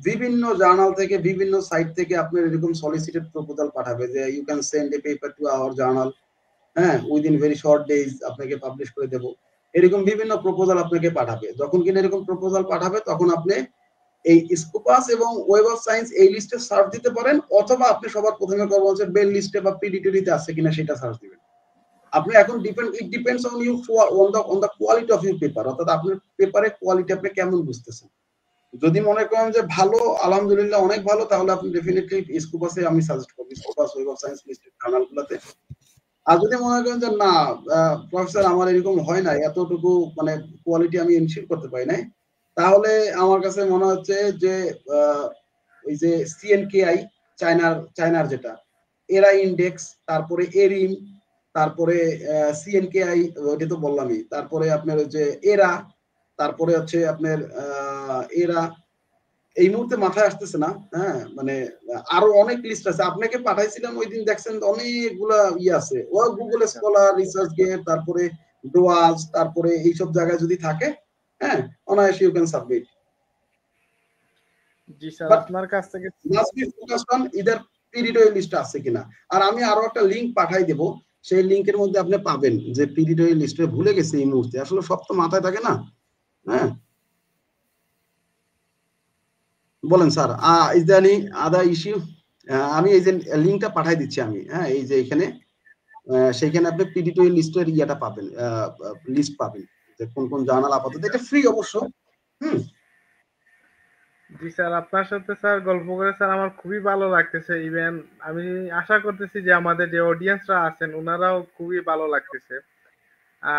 বিভিন্ন জার্নাল থেকে বিভিন্ন সাইট থেকে আপনার এরকম সলিসিটেড প্রপোজাল পাঠাবে যে you can send a paper to our journal, হ্যাঁ, উইদিন ভেরি শর্ট ডেজ আপনাকে পাবলিশ করে দেবো। এরকম বিভিন্ন প্রপোজাল আপনাকে পাঠাবে। যখন কিনা এরকম প্রপোজাল পাঠাবে তখন আপনি এই স্কোপাস এবং ওয়েব অফ সায়েন্স এই লিস্টে সার্চ দিতে পারেন, অথবা আপনি সবার প্রথমে করবেন হচ্ছে বেল লিস্টে বা প্রিডিটরিতে আছে কিনা সেটা সার্চ দিবেন। আপনি এখন it depends on you on the quality of your paper, অর্থাৎ আপনার পেপারের কোয়ালিটি আপনি কেমন বুঝতেছেন। যদি মনে করেন যে ভালো, আলহামদুলিল্লাহ অনেক ভালো, তাহলে আপনি ডেফিনেটলি স্কোপাসে আমি সাজেস্ট করব, Scopus web of science listed জার্নালগুলোতে। আর যদি মনে করেন যে না প্রফেসর আমার এরকম হয় না, এতটুকু মানে কোয়ালিটি আমি এনশিওর করতে পারি নাই, তাহলে আমার কাছে মনে হচ্ছে যে ওই যে সিএনকেআই, চায়নার যেটা এরা ইন্ডেক্স, তারপরে এরিম, তারপরে সিএনকেআই ওইটা তো বললামই, তারপরে আপনার ওই যে এরা, তারপরে হচ্ছে আপনার এরা, এই মুহূর্তে মাথায় আসতেছে না। হ্যাঁ, মানে আরো অনেক লিস্ট আছে, আপনাকে পাঠাইছিলাম ওই দিন, দেখছেন অনেকগুলা ইয়ে আছে, ও গুগল স্কলার, রিসার্চ গেট, তারপরে ডোয়াজ, তারপরে এইসব জায়গায় যদি থাকে, হ্যাঁ, অনায়াসে ইউ ক্যান সাবমিট। জি স্যার, বাট আপনার কাছ থেকে must be focused on either period list আছে কিনা। আর আমি আরো একটা লিংক পাঠাই দেব, সেই লিংকের মধ্যে আপনি পাবেন যে পিরিয়ড লিস্টে ভুলে গেছে এই মুহূর্তে, আসলে সব তো মাথায় থাকে না। হ্যাঁ, বলেন sir, is there any other issue? আমি এই যে লিংকটা পাঠাই দিচ্ছি আমি, হ্যাঁ, এই যে এখানে, সেইখানে আপনি পিডিটিও লিস্টের ইয়েটা পাবেন, লিস্ট পাবেন যে কোন কোন জার্নাল আপাতত, এটা ফ্রি অবশ্য। হুম। জি স্যার, আপনার সাথে স্যার গল্প করে স্যার আমার খুবই ভালো লাগতেছে। ইভেন আমি আশা করতেছি যে আমাদের যে অডিয়েন্সরা আছেন ওনারাও খুবই ভালো লাগতেছে।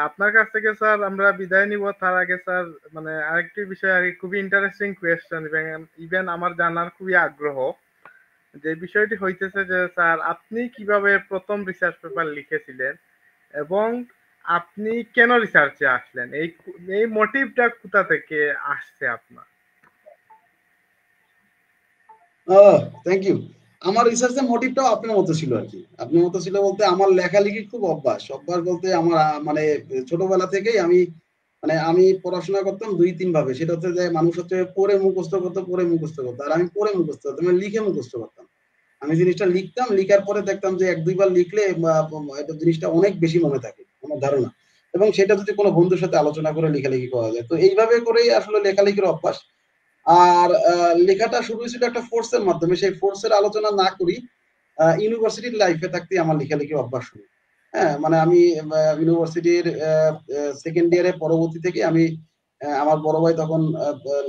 আপনার কাছ থেকে স্যার আমরা বিদায় নিব, তার আগে স্যার মানে আরেকটি বিষয় আর কি, খুবই ইন্টারেস্টিং কোয়েশ্চেন, ইভেন আমার জানার খুবই আগ্রহ। যে বিষয়টি হইতেছে যে স্যার আপনি কিভাবে প্রথম রিসার্চ পেপার লিখেছিলেন এবং আপনি কেন রিসার্চে আসলেন, এই এই মোটিভটা কোথা থেকে আসছে আপনার? Thank you. আমার রিসার্চের মোটিভটাও আপনার মতো ছিল আর কি। আপনার মতো ছিল বলতে আমার লেখালেখি খুব অভ্যাস। অভ্যাস বলতে আমার মানে ছোটবেলা থেকেই আমি, মানে আমি পড়াশোনা করতাম দুই তিন ভাবে। সেটা হচ্ছে যে মানুষ হচ্ছে পড়ে মুখস্থ করতো, পড়ে মুখস্থ করতো, আর আমি পড়ে মুখস্থ করতাম, আমি লিখে মুখস্থ করতাম। আমি জিনিসটা লিখতাম, লিখার পরে দেখতাম যে এক দুইবার লিখলে এটা জিনিসটা অনেক বেশি মনে থাকে আমার ধারণা, এবং সেটা যদি কোনো বন্ধুর সাথে আলোচনা করে লেখালেখি করা যায়, তো এইভাবে করেই আসলে লেখালেখির অভ্যাস। আর লেখাটা শুরু হয়েছিল একটা ফোর্সের মাধ্যমে, সেই ফোর্সের আলোচনা না করি, ইউনিভার্সিটির লাইফে থাকতে আমার লেখালেখি অভ্যাস শুরু। হ্যাঁ, মানে আমি ইউনিভার্সিটির সেকেন্ড ইয়ারে পরবর্তী থেকে আমি, আমার বড় ভাই তখন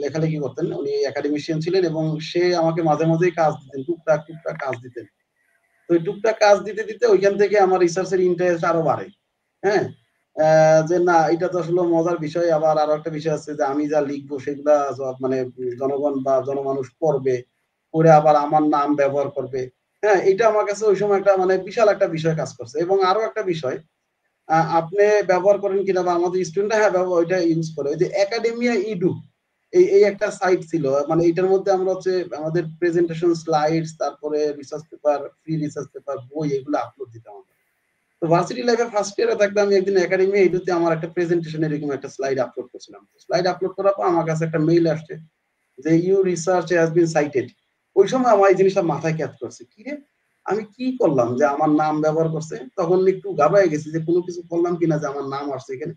লেখালেখি করতেন, উনি একাডেমিশিয়ান ছিলেন, এবং সে আমাকে মাঝে মাঝেই কাজ দিতেন, টুকটাক টুকটাক কাজ দিতেন। তো ওই টুকটাক কাজ দিতে দিতে ওইখান থেকে আমার রিসার্চের ইন্টারেস্ট আরো বাড়ে। হ্যাঁ, যে না, এটা তো আসলে মজার বিষয়। আবার আরো একটা বিষয় আছে যে আমি যা লিখবো সেগুলা মানে জনগণ বা জনমানুষ পড়বে, পড়ে আবার আমার নাম ব্যবহার করবে। হ্যাঁ, এটা আমার কাছে ওই সময় একটা মানে বিশাল একটা বিষয় কাজ করছে। এবং আরো একটা বিষয়, আপনি ব্যবহার করেন কিনা বা আমাদের স্টুডেন্টরা, হ্যাঁ, ব্যবহার ওইটা ইউজ করে, ওই যে একাডেমিয়া ইডু, এই এই একটা সাইট ছিল, মানে এটার মধ্যে আমরা হচ্ছে আমাদের প্রেজেন্টেশন স্লাইডস, তারপরে research paper, free research paper, বই, এগুলো আপলোড দিতাম আমরা। তো ভার্সিটি লাইফে ফার্স্ট ইয়ারে থাকতে আমি একদিন একাডেমি এডুতে আমার একটা প্রেজেন্টেশন এরকম একটা স্লাইড আপলোড করছিলাম। স্লাইড আপলোড করার পর আমার কাছে একটা মেইল আসছে যে you research has been cited. ওই সময় আমার এই জিনিসটা মাথায় ক্যাচ করছে, কি রে, আমি কি করলাম যে আমার নাম ব্যবহার করছে। তখন একটু ঘাবড়ায় গেছি যে কোনো কিছু করলাম কিনা যে আমার নাম আসছে এখানে।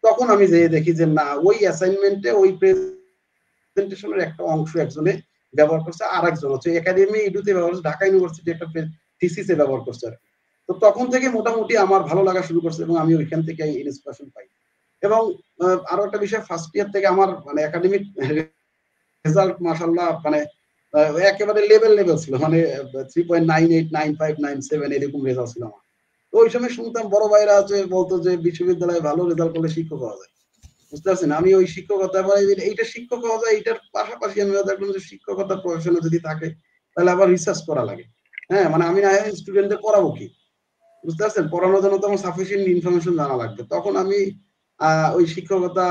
তখন আমি যেয়ে দেখি যে না, ওই অ্যাসাইনমেন্টে ওই প্রেজেন্টেশনের একটা অংশ একজনে ব্যবহার করছে, আর একজন হচ্ছে একাডেমি এডুতে ব্যবহার করছে, ঢাকা ইউনিভার্সিটি একটা থিসিসে ব্যবহার করছে আর কি। তো তখন থেকে মোটামুটি আমার ভালো লাগা শুরু করছে, এবং আমি ওইখান থেকে ইন্সপিরেশন পাই। এবং আরো একটা বিষয়, ফার্স্ট ইয়ার থেকে আমার মানে একাডেমিক রেজাল্ট মাশাআল্লাহ, মানে একেবারে লেভেল লেভেল ছিল, মানে 3.989597 এরকম রেজাল্ট ছিল আমার। তো ওই সময় শুনতাম বড় ভাইরা আছে বলতো যে বিশ্ববিদ্যালয়ে ভালো রেজাল্ট করলে শিক্ষক হওয়া যায়। বুঝতে পারছেন, আমি ওই শিক্ষকতা, এইটা শিক্ষক হওয়া যায়, এটার পাশাপাশি আমি দেখলাম যে শিক্ষকতা প্রফেশনে যদি থাকে তাহলে আবার রিসার্চ করা লাগে। হ্যাঁ, মানে আমি না স্টুডেন্টদের পড়াবো কি, বুঝতে পারছেন, পড়ানোর জন্য তো আমার সাফিসিয়েন্ট ইনফরমেশন জানা লাগবে। তখন আমি ওই শিক্ষকতা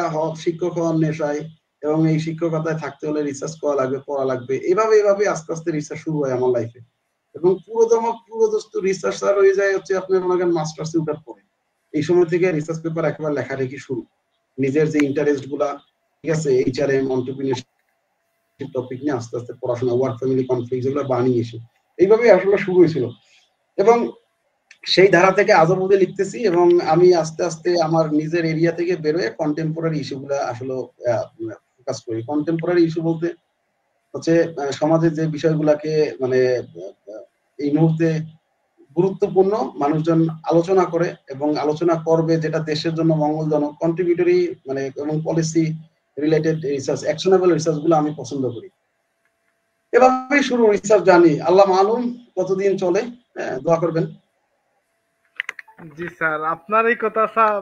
শিক্ষক হওয়ার নেশায়, এবং এই শিক্ষকতায় থাকতে হলে রিসার্চ করা লাগবে, পড়া লাগবে, এভাবে এভাবে আস্তে আস্তে রিসার্চ শুরু হয় আমার লাইফে। এবং পুরোদস্ত রিসার্চার হয়ে যায় হচ্ছে আপনি মনে করেন মাস্টার্সে উঠার পরে। এই সময় থেকে রিসার্চ পেপার একেবারে লেখালেখি শুরু, নিজের যে ইন্টারেস্ট গুলা, ঠিক আছে, এইচআরএম, অন্টারপ্রিনিয়রশিপ টপিক নিয়ে আস্তে আস্তে পড়াশোনা, ওয়ার্ক ফ্যামিলি কনফ্লিক্ট, যেগুলো বানিয়েছি, এইভাবেই আসলে শুরু হয়েছিল। এবং সেই ধারা থেকে আজ অবধি লিখতেছি, এবং আমি আস্তে আস্তে আমার নিজের এরিয়া থেকে বেরোয় কন্টেম্পোরারি ইস্যুগুলো আসলে ফোকাস করি। কন্টেম্পোরারি ইস্যু বলতে হচ্ছে সমাজের যে বিষয়গুলাকে মানে এই মুহূর্তে গুরুত্বপূর্ণ, মানুষজন আলোচনা করে এবং আলোচনা করবে, যেটা দেশের জন্য মঙ্গলজনক, কন্ট্রিবিউটরি মানে এবং policy related research, actionable research গুলো আমি পছন্দ করি। এভাবেই শুরু রিসার্চ জানি, আল্লাহ মালুম কতদিন চলে। হ্যাঁ, দোয়া করবেন। জি স্যার, আপনার এই কথা স্যার,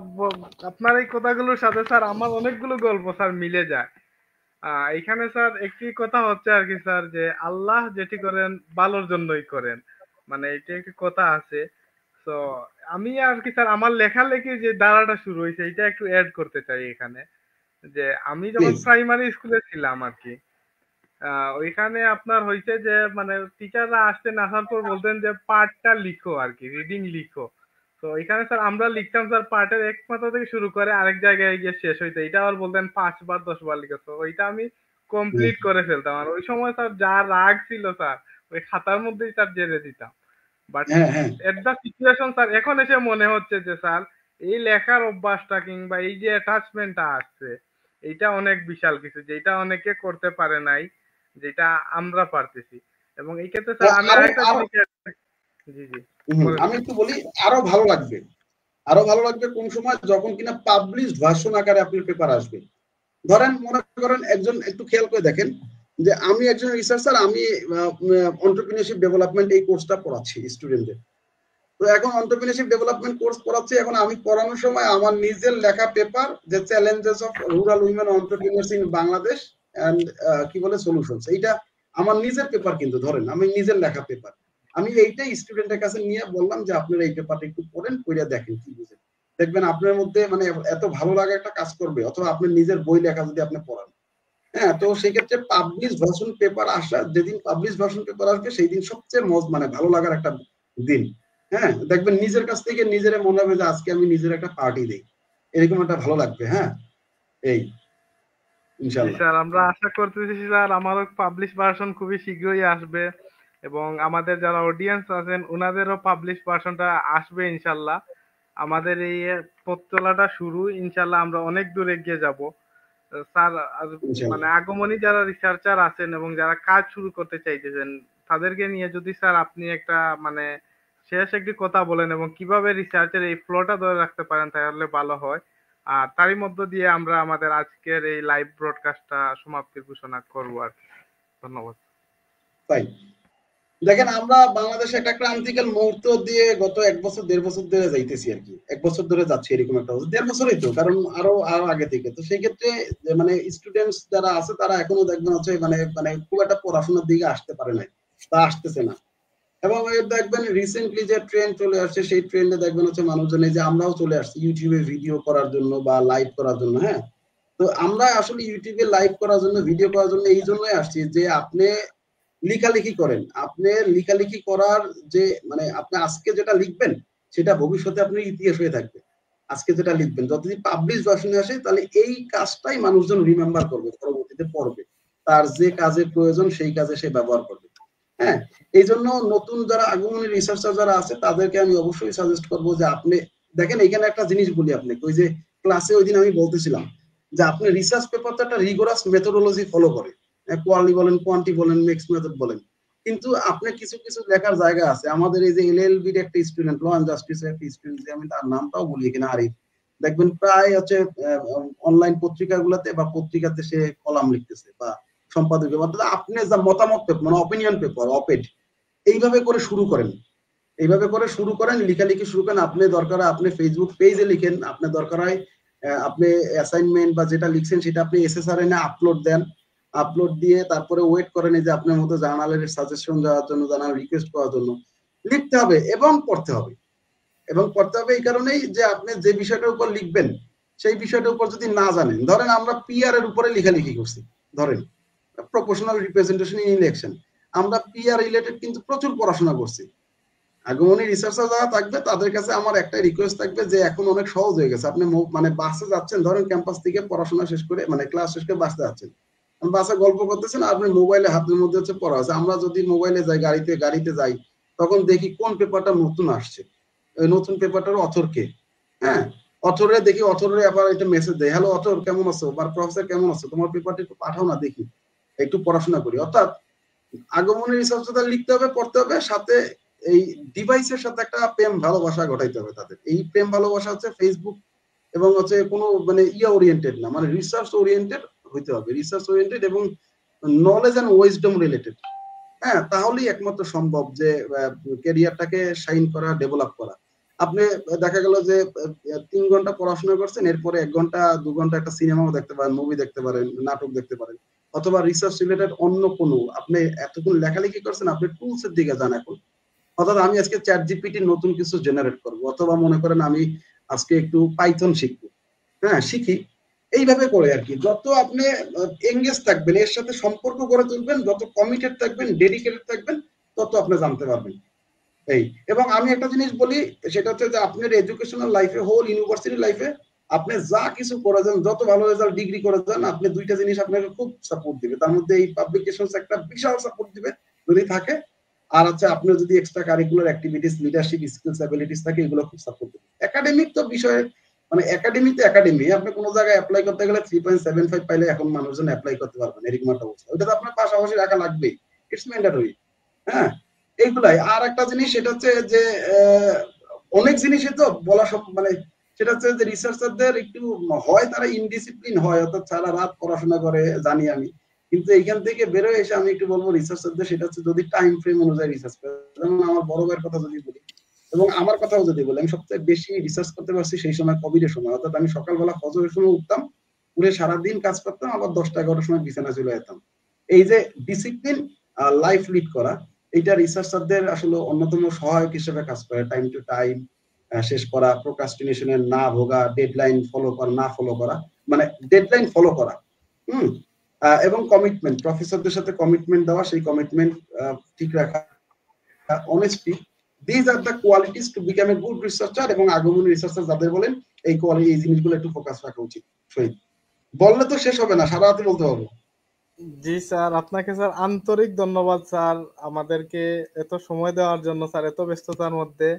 আপনার এই কথাগুলোর সাথে স্যার আমার অনেকগুলো গল্প স্যার মিলে যায়। এখানে স্যার একটি কথা হচ্ছে আর কি স্যার, যে আল্লাহ যেটি করেন ভালোর জন্যই করেন, মানে এটা একটি কথা আছে। তো আমি আর কি স্যার আমার লেখালেখি যে ধারাটা শুরু হয়েছে এটা একটু অ্যাড করতে চাই এখানে। যে আমি যখন প্লিজ। প্রাইমারি স্কুলে ছিলাম আর কি, ওইখানে আপনার হয়েছে যে মানে টিচাররা আসতেন, আসার পর বলতেন যে পাঠটা লিখো আর কি, রিডিং লিখো। তো এখানে স্যার আমরা লিখতাম স্যার পার্টের এক পাতা থেকে শুরু করে আরেক জায়গায় গিয়ে শেষ হইতো, এটা আবার বলতেন 5 বার 10 বার লিখেছো, ওইটা আমি হুম, কমপ্লিট করে ফেলতাম। আর ওই সময় স্যার যা রাগ ছিল স্যার, ওই খাতার মধ্যেই স্যার জেরে দিতাম। বাট হ্যাঁ হ্যাঁ এট দা সিচুয়েশন স্যার এখন এসে মনে হচ্ছে যে স্যার এই লেখার অভ্যাসটা কিংবা এই যে অ্যাটাচমেন্টটা আসছে, এইটা অনেক বিশাল কিছু, যেটা অনেকে করতে পারে নাই, যেটা আমরা পারতেছি। এবং এই ক্ষেত্রে স্যার আমি আরো আরেকটা আরো জিনিস জি জি বলেন আমি স্যার। একটু বলি, আরো ভালো লাগবে। আরো ভালো লাগবে কোন সময়, যখন কিনা পাবলিশ ভার্সন আকারে আপনার পেপার আসবে। ধরেন মনে করেন একজন, একটু খেয়াল করে দেখেন যে আমি একজন রিসার্চার, আমি এন্টারপ্রেনিউরশিপ ডেভেলপমেন্ট এই কোর্সটা পড়াচ্ছি স্টুডেন্টদের। তো এখন এন্টারপ্রেনিউরশিপ ডেভেলপমেন্ট কোর্স পড়াচ্ছি, এখন আমি পড়ানোর সময় আমার নিজের লেখা পেপার, যে challenges of rural women entrepreneurs in Bangladesh and কি বলে সলিউশনস, এইটা আমার নিজের পেপার, কিন্তু ধরেন আমি নিজের লেখা পেপার, আমি এইটাই স্টুডেন্টের কাছে নিয়ে বললাম যে আপনারা এই পেপারটা একটু পড়েন, পড়ে দেখেন কি বুঝেন। দেখবেন আপনার মধ্যে মানে এত ভালো লাগা একটা কাজ করবে, অথবা আপনার নিজের বই লেখা যদি আপনি পড়ান। হ্যাঁ, তো সেই ক্ষেত্রে পাবলিশ ভার্সন পেপার আসা, যেদিন পাবলিশ ভার্সন পেপার আসবে সেই দিন সবচেয়ে মানে ভালো লাগার একটা দিন। হ্যাঁ, দেখবেন নিজের কাছ থেকে নিজের মনে হবে যে আজকে আমি নিজের একটা পার্টি দেই, এরকম একটা ভালো লাগবে। হ্যাঁ, এই জি ইনশাল্লাহ। স্যার, আমরা আশা করতেছি স্যার আমারও পাবলিশ ভার্সন খুবই শীঘ্রই আসবে, এবং আমাদের যারা অডিয়েন্স আছেন ওনাদেরও পাবলিশ ভার্সনটা আসবে ইনশাল্লাহ। আমাদের এই পথ চলাটা শুরু, ইনশাল্লাহ আমরা অনেক দূর এগিয়ে যাব স্যার। আর মানে ইনশাল্লাহ। আগমনী যারা রিসার্চার আছেন এবং যারা কাজ শুরু করতে চাইতেছেন, তাদেরকে নিয়ে যদি স্যার আপনি একটা মানে শেষ একটি কথা বলেন এবং কিভাবে রিসার্চের এই ফ্লোটা ধরে রাখতে পারেন তাহলে ভালো হয়। আর তারই মধ্য দিয়ে আমরা আমাদের আজকের এই লাইভ ব্রডকাস্টটা সমাপ্তির ঘোষণা করবো আর কি। ধন্যবাদ। তাই দেখেন, আমরা বাংলাদেশে একটা ক্রান্তিকাল মুহূর্ত দিয়ে গত 1 বছর 1.5 বছর ধরে যাইতেছি আর কি, 1 বছর ধরে যাচ্ছে এরকম একটা অবস্থা। 1.5 বছরই তো, কারণ আরো আরো আগে থেকে। তো সেই ক্ষেত্রে মানে স্টুডেন্টস যারা আছে তারা এখনো দেখবেন হচ্ছে মানে মানে খুব একটা পড়াশোনার দিকে আসতে পারে নাই বা আসতেছে না। এবং দেখবেন রিসেন্টলি যে ট্রেন্ড চলে আসছে, সেই ট্রেন্ডে দেখবেন হচ্ছে মানুষজন, এই যে আমরাও চলে আসছি ইউটিউবে ভিডিও করার জন্য বা লাইভ করার জন্য। হ্যাঁ, তো আমরা আসলে ইউটিউবে লাইভ করার জন্য, ভিডিও করার জন্য এই জন্যই আসছি যে আপনি লিখালিখি করেন। আপনি লিখালিখি করার যে মানে আপনি আজকে যেটা লিখবেন সেটা ভবিষ্যতে আপনার ইতিহাস হয়ে থাকবে। আজকে যেটা লিখবেন যদি পাবলিশ ভার্সনে আসে, তাহলে এই কাজটাই মানুষজন রিমেম্বার করবে, পরবর্তীতে পড়বে, তার যে কাজের প্রয়োজন সেই কাজে সে ব্যবহার করবে। হ্যাঁ, এই জন্য নতুন যারা আগমনী রিসার্চার যারা আছে তাদেরকে আমি অবশ্যই সাজেস্ট করবো যে আপনি দেখেন, এখানে একটা জিনিস বলি আপনাকে, ওই যে ক্লাসে ওই দিন আমি বলতেছিলাম যে আপনি রিসার্চ পেপারটা একটা রিগোরাস মেথোডোলজি ফলো করে, কোয়ালি বলেন, কোয়ান্টি বলেন, মিক্স মেথড বলেন, কিন্তু আপনার কিছু কিছু লেখার জায়গা আছে। আমাদের এই যে এলএলবি এর একটা স্টুডেন্ট, ল অ্যান্ড জাস্টিস এর একটা স্টুডেন্ট, আমি তার নামটাও বলি এখানে, আরিফ, দেখবেন প্রায় হচ্ছে অনলাইন পত্রিকাগুলোতে বা পত্রিকাতে সে কলাম লিখতেছে বা সম্পাদকীয়, অর্থাৎ আপনি যা মতামত মানে অপিনিয়ন পেপার, অপেড, এইভাবে করে শুরু করেন। এইভাবে করে শুরু করেন, লিখালিখি শুরু করেন। আপনি দরকার হয় আপনি ফেসবুক পেজে লিখেন, আপনার দরকার হয় আপনি অ্যাসাইনমেন্ট বা যেটা লিখছেন সেটা আপনি এসএসআরএন এ আপলোড দেন। আপলোড দিয়ে তারপরে ওয়েট করেন এই যে আপনার মতো জার্নালের সাজেশন দেওয়ার জন্য, জার্নাল রিকোয়েস্ট করার জন্য। লিখতে হবে এবং পড়তে হবে। এবং পড়তে হবে এই কারণেই যে আপনি যে বিষয়টার উপর লিখবেন সেই বিষয়টার উপর যদি না জানেন, ধরেন আমরা পিআর এর উপরে লেখালেখি করছি, ধরেন প্রপোর্শনাল রিপ্রেজেন্টেশন ইন ইলেকশন, আমরা পিআর রিলেটেড কিন্তু প্রচুর পড়াশোনা করছি। আগমনী রিসার্চার যারা থাকবে তাদের কাছে আমার একটাই রিকোয়েস্ট থাকবে যে এখন অনেক সহজ হয়ে গেছে। আপনি মানে বাসে যাচ্ছেন, ধরেন ক্যাম্পাস থেকে পড়াশোনা শেষ করে মানে ক্লাস শেষ করে বাসে যাচ্ছেন, বাসে গল্প করতেছেন, আপনি মোবাইলে হাতের মধ্যে হচ্ছে পড়া আছে। আমরা যদি মোবাইলে যাই, গাড়িতে যাই, তখন দেখি কোন পেপারটা নতুন আসছে, ওই নতুন পেপারটার অথর কে। হ্যাঁ, অথরে দেখি, অথরে আবার একটা মেসেজ দেয়, হ্যালো অথর কেমন আছো, বা প্রফেসর কেমন আছো, তোমার পেপারটা একটু পাঠাও না দেখি, একটু পড়াশোনা করি। অর্থাৎ আগমনী রিসার্চটা লিখতে হবে, পড়তে হবে, সাথে এই ডিভাইসের সাথে একটা প্রেম ভালোবাসা ঘটাইতে হবে তাদের। এই প্রেম ভালোবাসা হচ্ছে ফেসবুক এবং হচ্ছে কোনো মানে ইয়া ওরিয়েন্টেড না, মানে রিসার্চ ওরিয়েন্টেড হইতে হবে, রিসার্চ ওরিয়েন্টেড এবং নলেজ এন্ড ওয়েসডম রিলেটেড। হ্যাঁ, তাহলেই একমাত্র সম্ভব যে ক্যারিয়ারটাকে শাইন করা, ডেভেলপ করা। আপনি দেখা গেল যে 3 ঘন্টা পড়াশোনা করছেন, এরপরে 1 ঘন্টা 2 ঘন্টা একটা সিনেমাও দেখতে পারেন, মুভি দেখতে পারেন, নাটক দেখতে পারেন, অথবা রিসার্চ রিলেটেড অন্য কোনো, আপনি এতক্ষণ লেখালেখি করছেন, আপনি টুলস এর দিকে যান এখন। অর্থাৎ আমি আজকে চ্যাট জিপিটি নতুন কিছু জেনারেট করবো, অথবা মনে করেন আমি আজকে একটু পাইথন শিখবো। হ্যাঁ, শিখি। এইভাবে করে আর কি, যত আপনি এঙ্গেজ থাকবেন, এর সাথে সম্পর্ক গড়ে তুলবেন, যত কমিটেড থাকবেন, ডেডিকেটেড থাকবেন, তত আপনি জানতে পারবেন। এই এবং আমি একটা জিনিস বলি, সেটা হচ্ছে যে আপনার এডুকেশনাল লাইফে, হোল ইউনিভার্সিটি লাইফে আপনি যা কিছু করে যান, যত ভালো রেজাল্ট ডিগ্রি করে যান, আপনি দুইটা জিনিস আপনাকে খুব সাপোর্ট দিবে। তার মধ্যে এই পাবলিকেশনস একটা বিশাল সাপোর্ট দিবে যদি থাকে, আর হচ্ছে আপনার যদি extra curricular activities, leadership skills, abilities থাকে, এগুলো খুব সাপোর্ট দিবে। একাডেমিক তো বিষয়ে মানে একাডেমি তো একাডেমি, আপনি কোনো জায়গায় অ্যাপ্লাই করতে গেলে 3.75 পাইলে এখন মানুষজন অ্যাপ্লাই করতে পারবেন, এরকম একটা অবস্থা। ওটা তো আপনার পাশাপাশি রাখা লাগবেই, ইটস ম্যান্ডেটরি। হ্যাঁ, এইগুলাই। আর একটা জিনিস সেটা হচ্ছে যে অনেক জিনিসই তো বলা সব মানে সেটা হচ্ছে যে রিসার্চারদের একটু হয় তারা ইনডিসিপ্লিন হয়, অর্থাৎ সারা রাত পড়াশোনা করে, জানি আমি। কিন্তু এইখান থেকে বেরোয় এসে আমি একটু বলবো রিসার্চারদের, সেটা হচ্ছে যদি টাইম ফ্রেম অনুযায়ী রিসার্চ করে। যেমন আমার বড় ভাইয়ের কথা যদি বলি এবং আমার কথাও যদি বলি, আমি সবচেয়ে বেশি রিসার্চ করতে পারছি সেই সময় কোভিডের সময়। অর্থাৎ আমি সকালবেলা ফজরের সময় উঠতাম, উঠে সারাদিন কাজ করতাম, আবার 10টা 11টার সময় বিছানা চলে যেতাম। এই যে ডিসিপ্লিন লাইফ লিড করা, এটা রিসার্চারদের আসলে অন্যতম সহায়ক হিসেবে কাজ করে। টাইম টু টাইম শেষ করা, প্রোক্রাস্টিনেশনে না ভোগা, ডেডলাইন ফলো করা, না ফলো করা, মানে ডেডলাইন ফলো করা, হুম, এবং কমিটমেন্ট, প্রফেসরদের সাথে কমিটমেন্ট দেওয়া, সেই কমিটমেন্ট ঠিক রাখা, honesty. This are the qualities to become a good researcher. এবং আগমনী রিসার্চার যাদের বলেন, এই কোয়ালিটি, এই জিনিসগুলো একটু ফোকাস রাখা উচিত। শহীদ, বললে তো শেষ হবে না, সারা রাতে বলতে হবে। জি স্যার, আপনাকে স্যার আন্তরিক ধন্যবাদ স্যার, আমাদেরকে এত সময় দেওয়ার জন্য স্যার, এত ব্যস্ততার মধ্যে।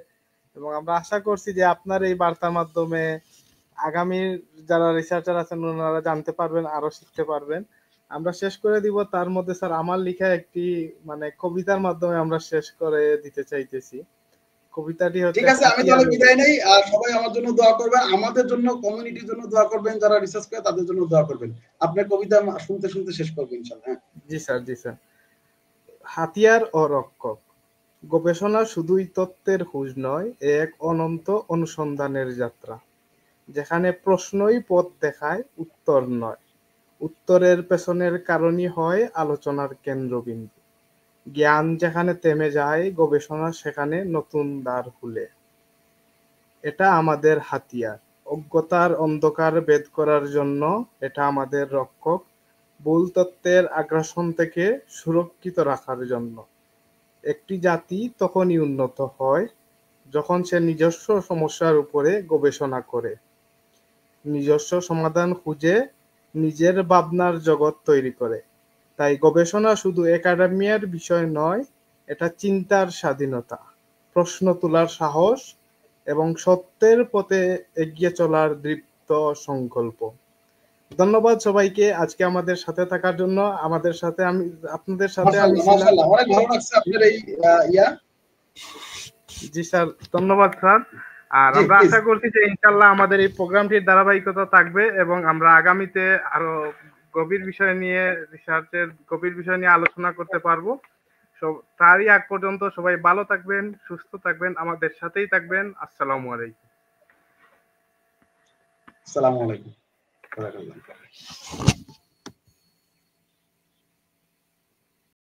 এবং আমরা আশা করছি যে আপনার এই বার্তার মাধ্যমে আগামী যারা রিসার্চার আছেন ওনারা জানতে পারবেন, আরো শিখতে পারবেন। আমরা শেষ করে দিব তার মধ্যে স্যার আমার লিখা একটি মানে কবিতার মাধ্যমে আমরা শেষ করে দিতে চাইতেছি। কবিতাটি ঠিক হচ্ছে আছে, আমি তাহলে হাতিয়ার। বিদায় নেই। আর সবাই আমার জন্য দোয়া করবেন, আমাদের জন্য, কমিউনিটির জন্য দোয়া করবেন, যারা রিসার্চ করে তাদের জন্য দোয়া করবেন। আপনার কবিতা শুনতে শুনতে শেষ করবো ইনশাল্লাহ। হ্যাঁ, জি স্যার, জি স্যার। হাতিয়ার ও রক্ষক। গবেষণা শুধুই তত্ত্বের খোঁজ নয়, এক অনন্ত অনুসন্ধানের যাত্রা, যেখানে প্রশ্নই পথ দেখায়, উত্তর নয়। উত্তরের পেছনের কারণই হয় আলোচনার কেন্দ্রবিন্দু। জ্ঞান যেখানে থেমে যায়, গবেষণা সেখানে নতুন দ্বার খুলে। এটা আমাদের হাতিয়ার, অজ্ঞতার অন্ধকার ভেদ করার জন্য। এটা আমাদের রক্ষক, ভুল তত্ত্বের আগ্রাসন থেকে সুরক্ষিত রাখার জন্য। একটি জাতি তখনই উন্নত হয় যখন সে নিজস্ব সমস্যার উপরে গবেষণা করে, নিজস্ব সমাধান খুঁজে, নিজের ভাবনার জগৎ তৈরি করে। তাই গবেষণা শুধু একাডেমিয়ার বিষয় নয়, এটা চিন্তার স্বাধীনতা, প্রশ্ন তোলার সাহস এবং সত্যের পথে এগিয়ে চলার দৃপ্ত সংকল্প। ধন্যবাদ সবাইকে আজকে আমাদের সাথে থাকার জন্য। আমাদের সাথে আমি, আপনাদের সাথে আমি মাশাআল্লাহ, ছিলাম। মাশাআল্লাহ, অনেক ভালো লাগছে আপনার এই ইয়া। জি স্যার, ধন্যবাদ স্যার। আর জি আমরা প্লিজ। আশা করছি যে ইনশাল্লাহ আমাদের এই প্রোগ্রামটির ধারাবাহিকতা থাকবে এবং আমরা আগামীতে আরো গভীর বিষয় নিয়ে, রিসার্চের গভীর বিষয় নিয়ে আলোচনা করতে পারবো। তারই আগ পর্যন্ত সবাই ভালো থাকবেন, সুস্থ থাকবেন, আমাদের সাথেই থাকবেন। আসসালামু আলাইকুম। আসসালামু আলাইকুম।